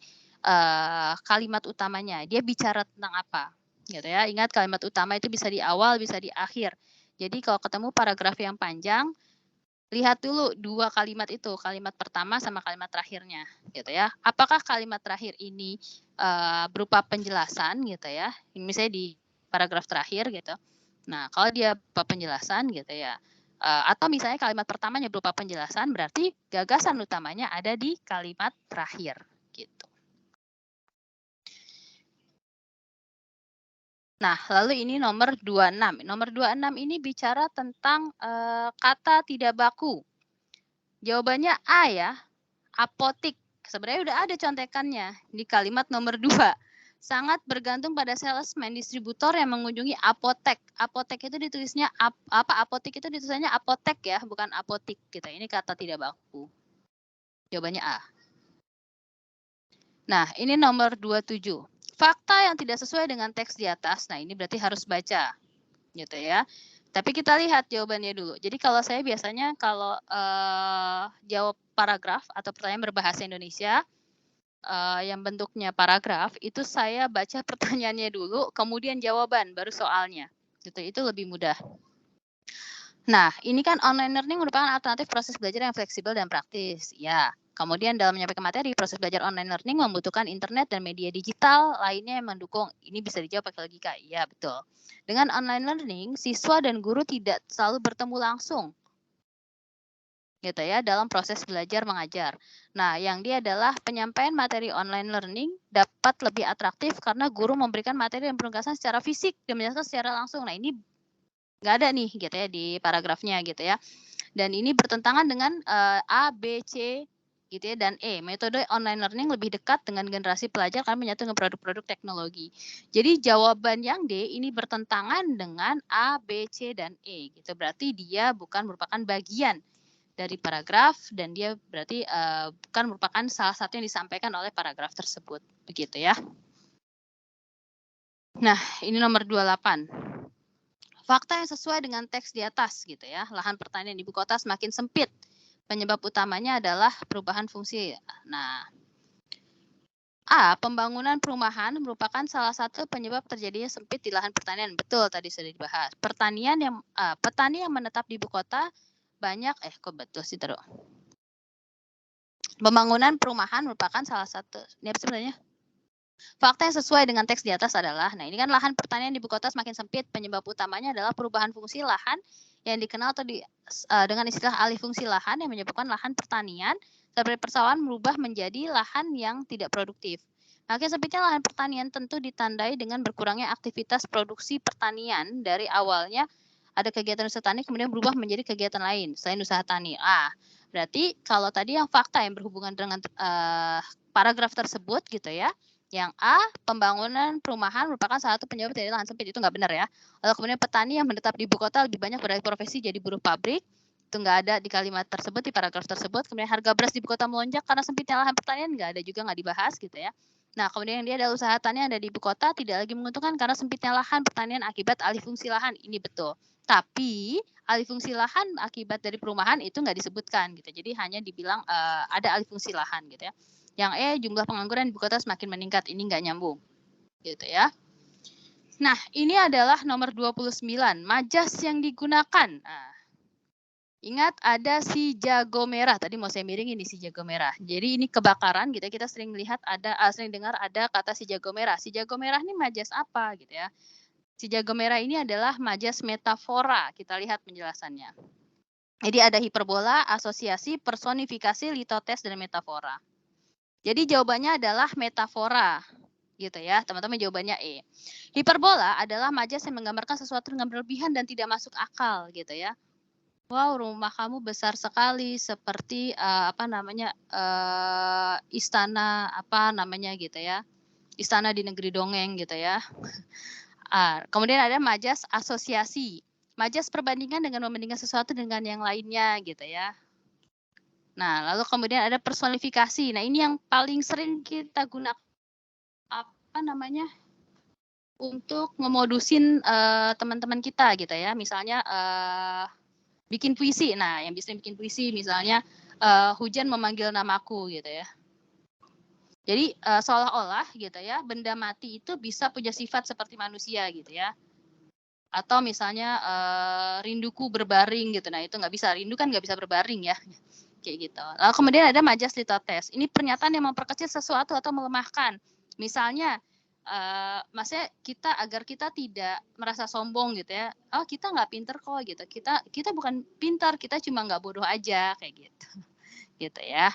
kalimat utamanya, dia bicara tentang apa gitu ya. Ingat kalimat utama itu bisa di awal, bisa di akhir. Jadi kalau ketemu paragraf yang panjang, lihat dulu 2 kalimat itu, kalimat pertama sama kalimat terakhirnya, gitu ya. Apakah kalimat terakhir ini, berupa penjelasan gitu ya, misalnya di paragraf terakhir gitu. Nah, kalau dia berupa penjelasan gitu ya, atau misalnya kalimat pertamanya berupa penjelasan, berarti gagasan utamanya ada di kalimat terakhir, gitu. Nah, lalu ini nomor 26. Nomor 26 ini bicara tentang, kata tidak baku. Jawabannya A ya. Apotik, sebenarnya udah ada contekannya di kalimat nomor 2. Sangat bergantung pada salesman distributor yang mengunjungi apotek. Apotek itu ditulisnya apotik itu ditulisannya apotek ya, bukan apotik gitu. Ini kata tidak baku. Jawabannya A. Nah, ini nomor 27. Fakta yang tidak sesuai dengan teks di atas. Nah, ini berarti harus baca. Gitu ya. Tapi kita lihat jawabannya dulu. Jadi kalau saya biasanya kalau jawab paragraf atau pertanyaan berbahasa Indonesia yang bentuknya paragraf, itu saya baca pertanyaannya dulu, kemudian jawaban, baru soalnya. Gitu, itu lebih mudah. Nah, ini kan online learning merupakan alternatif proses belajar yang fleksibel dan praktis. Ya, kemudian dalam menyampaikan materi, proses belajar online learning membutuhkan internet dan media digital lainnya yang mendukung. Ini bisa dijawab pakai logika. Iya, betul. Dengan online learning, siswa dan guru tidak selalu bertemu langsung, gitu ya, dalam proses belajar mengajar. Nah, yang dia adalah penyampaian materi online learning dapat lebih atraktif karena guru memberikan materi dan penugasan secara fisik dan menjelaskan secara langsung. Nah, ini nggak ada nih gitu ya di paragrafnya gitu ya. Dan ini bertentangan dengan A, B, C gitu ya dan E. Metode online learning lebih dekat dengan generasi pelajar karena menyatu dengan produk-produk teknologi. Jadi jawaban yang D ini bertentangan dengan A, B, C dan E gitu. Berarti dia bukan merupakan bagian dari paragraf dan dia berarti bukan merupakan salah satu yang disampaikan oleh paragraf tersebut, begitu ya. Nah, ini nomor 28. Fakta yang sesuai dengan teks di atas gitu ya. Lahan pertanian ibu kota semakin sempit. Penyebab utamanya adalah perubahan fungsi. Nah, A. Pembangunan perumahan merupakan salah satu penyebab terjadinya sempit di lahan pertanian. Betul, tadi sudah dibahas. Petani yang menetap di ibu kota banyak kok betul sih terus. Pembangunan perumahan merupakan salah satu. Ini apa sebenarnya? Fakta yang sesuai dengan teks di atas adalah, nah ini kan lahan pertanian di ibu kota semakin sempit. Penyebab utamanya adalah perubahan fungsi lahan yang dikenal atau dengan istilah alih fungsi lahan yang menyebabkan lahan pertanian seperti persawahan berubah menjadi lahan yang tidak produktif. Makin sempitnya lahan pertanian tentu ditandai dengan berkurangnya aktivitas produksi pertanian dari awalnya ada kegiatan usaha tani kemudian berubah menjadi kegiatan lain selain usaha tani. Berarti kalau tadi yang fakta yang berhubungan dengan paragraf tersebut gitu ya. Yang A, pembangunan perumahan merupakan salah satu penyebab dari lahan sempit, itu nggak benar ya. Lalu kemudian petani yang menetap di ibu kota lebih banyak beralih profesi jadi buruh pabrik, itu nggak ada di kalimat tersebut, di paragraf tersebut. Kemudian harga beras di ibu kota melonjak karena sempitnya lahan pertanian, nggak ada juga, nggak dibahas gitu ya. Nah, kemudian dia ada usaha tani yang ada di ibu kota tidak lagi menguntungkan karena sempitnya lahan pertanian akibat alih fungsi lahan, ini betul. Tapi alih fungsi lahan akibat dari perumahan itu nggak disebutkan gitu. Jadi hanya dibilang ada alih fungsi lahan gitu ya. Yang jumlah pengangguran di ibu kota semakin meningkat, ini nggak nyambung. Gitu ya. Nah, ini adalah nomor 29, majas yang digunakan. Nah, ingat ada si jago merah, tadi mau saya miring ini si jago merah. Jadi ini kebakaran gitu ya, kita sering lihat sering dengar ada kata si jago merah. Si jago merah ini majas apa gitu ya. Si jago merah ini adalah majas metafora, kita lihat penjelasannya. Jadi ada hiperbola, asosiasi, personifikasi, litotes, dan metafora. Jadi jawabannya adalah metafora, gitu ya. Teman-teman jawabannya E. Hiperbola adalah majas yang menggambarkan sesuatu dengan berlebihan dan tidak masuk akal, gitu ya. Wow, rumah kamu besar sekali seperti istana gitu ya. Istana di negeri dongeng gitu ya. Kemudian ada majas asosiasi. Majas perbandingan dengan membandingkan sesuatu dengan yang lainnya gitu ya. Nah, lalu kemudian ada personifikasi. Nah, ini yang paling sering kita gunakan untuk ngemodusin teman-teman kita gitu ya. Misalnya bikin puisi. Nah, yang bisa bikin puisi misalnya hujan memanggil namaku gitu ya. Jadi seolah-olah gitu ya, benda mati itu bisa punya sifat seperti manusia gitu ya. Atau misalnya rinduku berbaring gitu. Nah, itu nggak bisa. Rindu kan nggak bisa berbaring ya. Kayak gitu. Lalu kemudian ada majas litotes. Ini pernyataan yang memperkecil sesuatu atau melemahkan. Misalnya, maksudnya agar kita tidak merasa sombong gitu ya. Oh, kita nggak pinter kok gitu. Kita bukan pintar, kita cuma nggak bodoh aja kayak gitu. Gitu ya.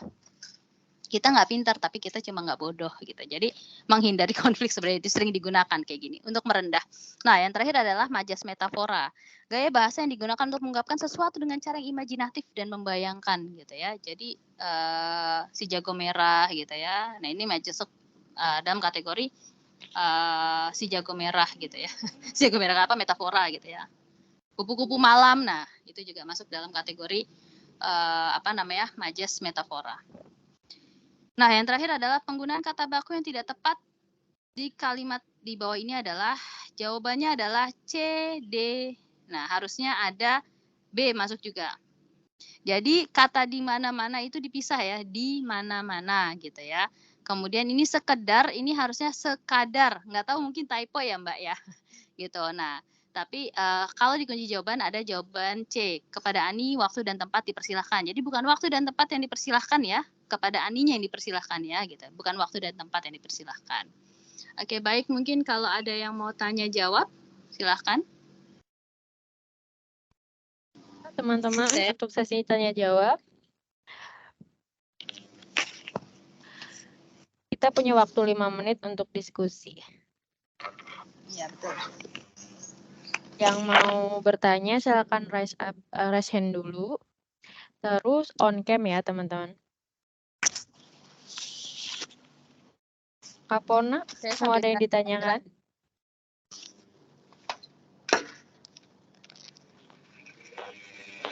Kita nggak pintar, tapi kita cuma nggak bodoh gitu. Jadi menghindari konflik sebenarnya itu sering digunakan kayak gini untuk merendah. Nah, yang terakhir adalah majas metafora. Gaya bahasa yang digunakan untuk mengungkapkan sesuatu dengan cara yang imajinatif dan membayangkan gitu ya. Jadi si jago merah gitu ya. Nah, ini majas dalam kategori si jago merah gitu ya. Si jago merah apa? Metafora gitu ya. Kupu-kupu malam. Nah, itu juga masuk dalam kategori majas metafora. Nah, yang terakhir adalah penggunaan kata baku yang tidak tepat di kalimat di bawah ini adalah jawabannya adalah C, D. Nah, harusnya ada B masuk juga. Jadi kata di mana-mana itu dipisah ya, di mana-mana gitu ya. Kemudian ini sekedar, ini harusnya sekadar. Nggak tahu mungkin typo ya Mbak ya. Gitu. Nah, tapi kalau di kunci jawaban ada jawaban C. Kepada Ani waktu dan tempat dipersilahkan. Jadi bukan waktu dan tempat yang dipersilahkan ya. Kepada Aninya yang dipersilahkan ya gitu. Bukan waktu dan tempat yang dipersilahkan. Oke, baik, mungkin kalau ada yang mau tanya jawab, silahkan. Teman-teman, untuk sesi tanya jawab, kita punya waktu 5 menit untuk diskusi. Iya, betul. Yang mau bertanya silakan raise hand dulu. Terus on cam ya, teman-teman. Kapona, mau ada yang ditanyakan?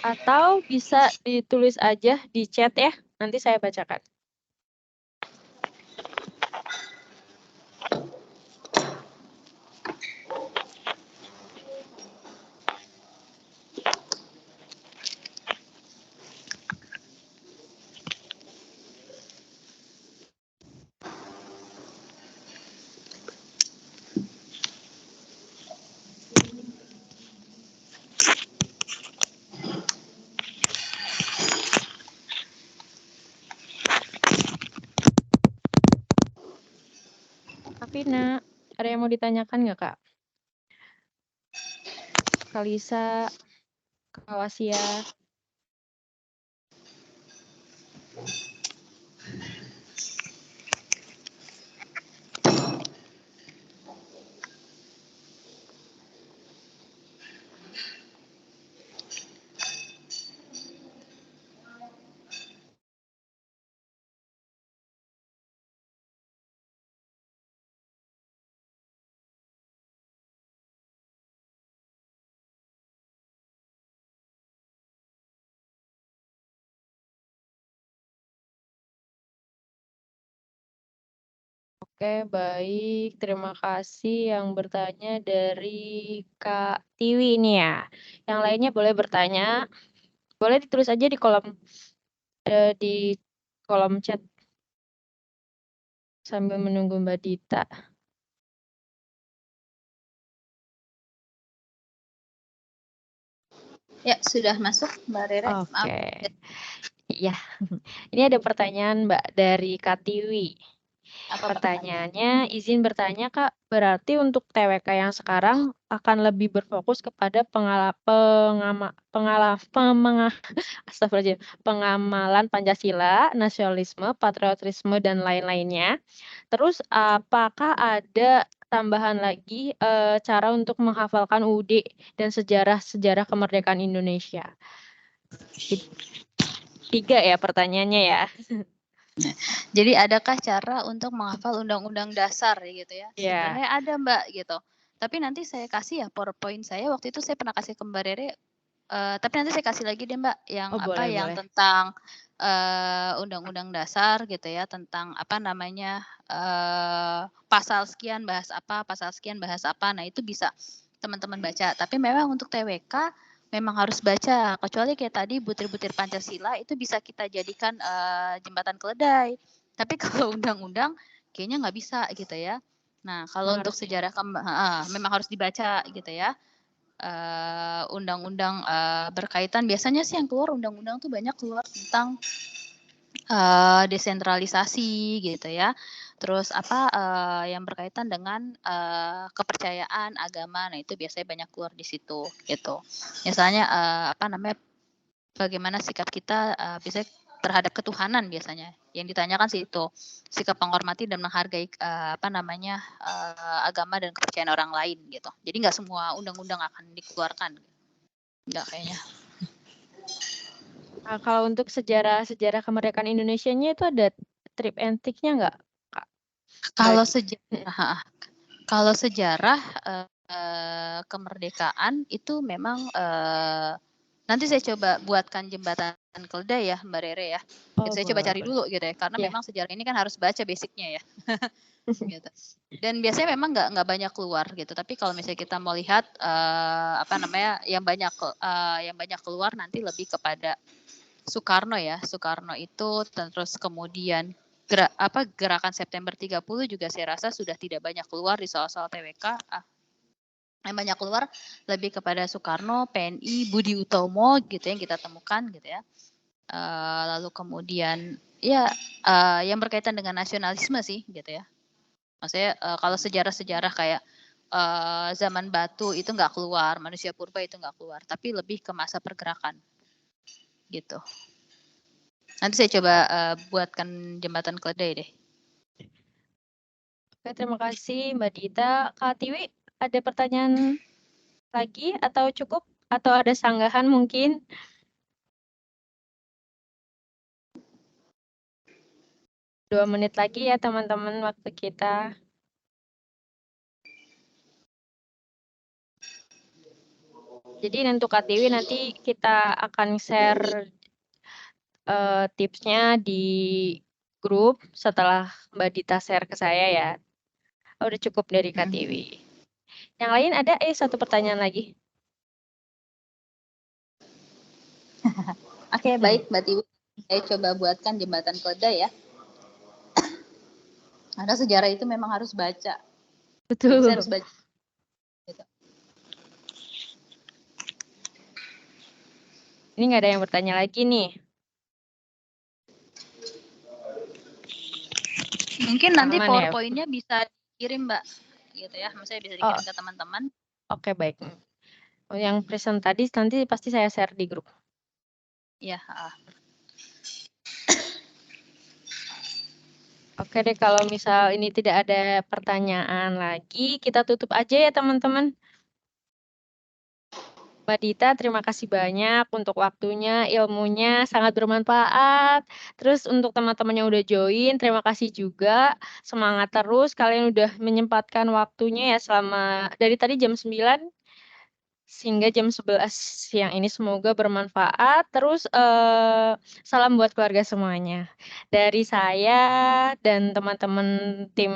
Atau bisa ditulis aja di chat ya, nanti saya bacakan. Afina, ada yang mau ditanyakan nggak, Kak? Kalisa, Kawasia. Oke, baik. Terima kasih yang bertanya dari Kak Tiwi ini ya. Yang lainnya boleh bertanya. Boleh ditulis aja di kolom chat sambil menunggu Mbak Dita. Ya, sudah masuk Mbak Rere. Oke. Iya. Ini ada pertanyaan Mbak dari Kak Tiwi. Pertanyaannya, izin bertanya Kak, berarti untuk TWK yang sekarang akan lebih berfokus kepada pengamalan Pancasila, nasionalisme, patriotisme, dan lain-lainnya. Terus apakah ada tambahan lagi cara untuk menghafalkan UUD dan sejarah kemerdekaan Indonesia? 3 ya pertanyaannya ya. Jadi adakah cara untuk menghafal undang-undang dasar gitu ya? Yeah. Sebenarnya ada Mbak gitu. Tapi nanti saya kasih ya PowerPoint saya. Waktu itu saya pernah kasih ke Mbak Rere Tapi nanti saya kasih lagi deh Mbak, yang Oh, apa, boleh yang boleh. tentang, Undang-Undang Dasar gitu ya, tentang apa namanya, pasal sekian bahas apa, pasal sekian bahas apa. Nah itu bisa teman-teman baca. Tapi memang untuk TWK memang harus baca, kecuali kayak tadi butir-butir Pancasila itu bisa kita jadikan, jembatan keledai. Tapi kalau undang-undang kayaknya nggak bisa gitu ya. Nah kalau Memang untuk harus sejarah memang harus dibaca gitu ya. Undang-undang, berkaitan biasanya sih yang keluar undang-undang tuh banyak keluar tentang, desentralisasi gitu ya. Terus apa, yang berkaitan dengan, kepercayaan agama, nah itu biasanya banyak keluar di situ gitu. Misalnya, apa namanya, bagaimana sikap kita, biasanya terhadap ketuhanan biasanya, yang ditanyakan sih itu, sikap menghormati dan menghargai, apa namanya, agama dan kepercayaan orang lain gitu. Jadi nggak semua undang-undang akan dikeluarkan. Enggak kayaknya. Nah, kalau untuk sejarah kemerdekaan Indonesianya itu ada trip and trick-nya nggak, Kak? Kalau Mhm. sejarah heeh, kalau sejarah, kemerdekaan itu memang, nanti saya coba buatkan jembatan keledai ya, Mbak Rere ya. Gitu, Oh, saya coba boleh cari boleh. dulu gitu ya, karena Iya. memang sejarah ini kan harus baca basic-nya ya, gitu. Dan biasanya memang nggak banyak keluar gitu, tapi kalau misalnya kita mau lihat, apa namanya, yang banyak keluar nanti lebih kepada Soekarno ya. Soekarno itu terus kemudian gerakan September 30 juga saya rasa sudah tidak banyak keluar di soal-soal TWK. Yang banyak keluar lebih kepada Soekarno, PNI, Budi Utomo gitu yang kita temukan gitu ya. Lalu kemudian ya yang berkaitan dengan nasionalisme sih gitu ya. Maksudnya kalau sejarah-sejarah kayak zaman batu itu nggak keluar, manusia purba itu nggak keluar, tapi lebih ke masa pergerakan gitu. Nanti saya coba, buatkan jembatan keledai deh. Oke, terima kasih Mbak Dita. Kak Tiwi, ada pertanyaan lagi atau cukup? Atau ada sanggahan mungkin? 2 menit lagi ya teman-teman waktu kita. Jadi untuk Kak Tiwi nanti kita akan share tipsnya di grup setelah Mbak Dita share ke saya ya. Oh, udah cukup dari Kak Mhm. Tiwi. Yang lain ada satu pertanyaan lagi. Oke, baik Mbak Tiwi. Saya coba buatkan jembatan keledai ya. Karena sejarah itu memang harus baca. Jadi saya harus Betul. baca. Gitu. Ini nggak ada yang bertanya lagi nih. Mungkin nanti Aman ya? PowerPoint-nya bisa dikirim Mbak, gitu ya. Maksudnya bisa Oh, dikirim ke teman-teman. oke baik. Oh, yang present tadi nanti pasti saya share di grup. Iya. Oke deh, kalau misal ini tidak ada pertanyaan lagi, kita tutup aja ya teman-teman. Mbak Dita, terima kasih banyak untuk waktunya, ilmunya sangat bermanfaat. Terus untuk teman-teman yang udah join, terima kasih juga. Semangat terus, kalian udah menyempatkan waktunya ya selama dari tadi jam 9 sehingga jam 11 siang ini semoga bermanfaat. Terus salam buat keluarga semuanya. Dari saya dan teman-teman tim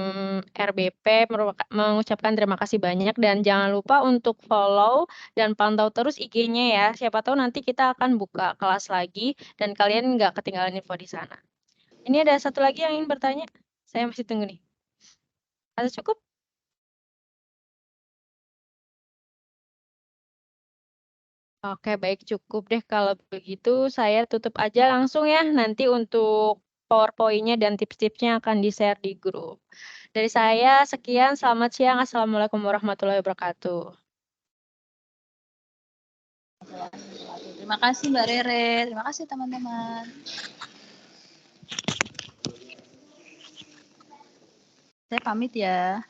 RBP mengucapkan terima kasih banyak dan jangan lupa untuk follow dan pantau terus IG-nya ya. Siapa tahu nanti kita akan buka kelas lagi dan kalian nggak ketinggalan info di sana. Ini ada satu lagi yang ingin bertanya. Saya masih tunggu nih. Ada cukup? Oke, baik cukup deh kalau begitu saya tutup aja langsung ya. Nanti untuk PowerPoint-nya dan tips-tipsnya akan di-share di grup. Dari saya sekian, selamat siang. Assalamualaikum warahmatullahi wabarakatuh. Terima kasih Mbak Rere. Terima kasih teman-teman. Saya pamit ya.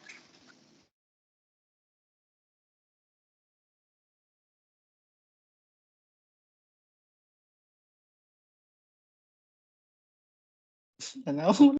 Não.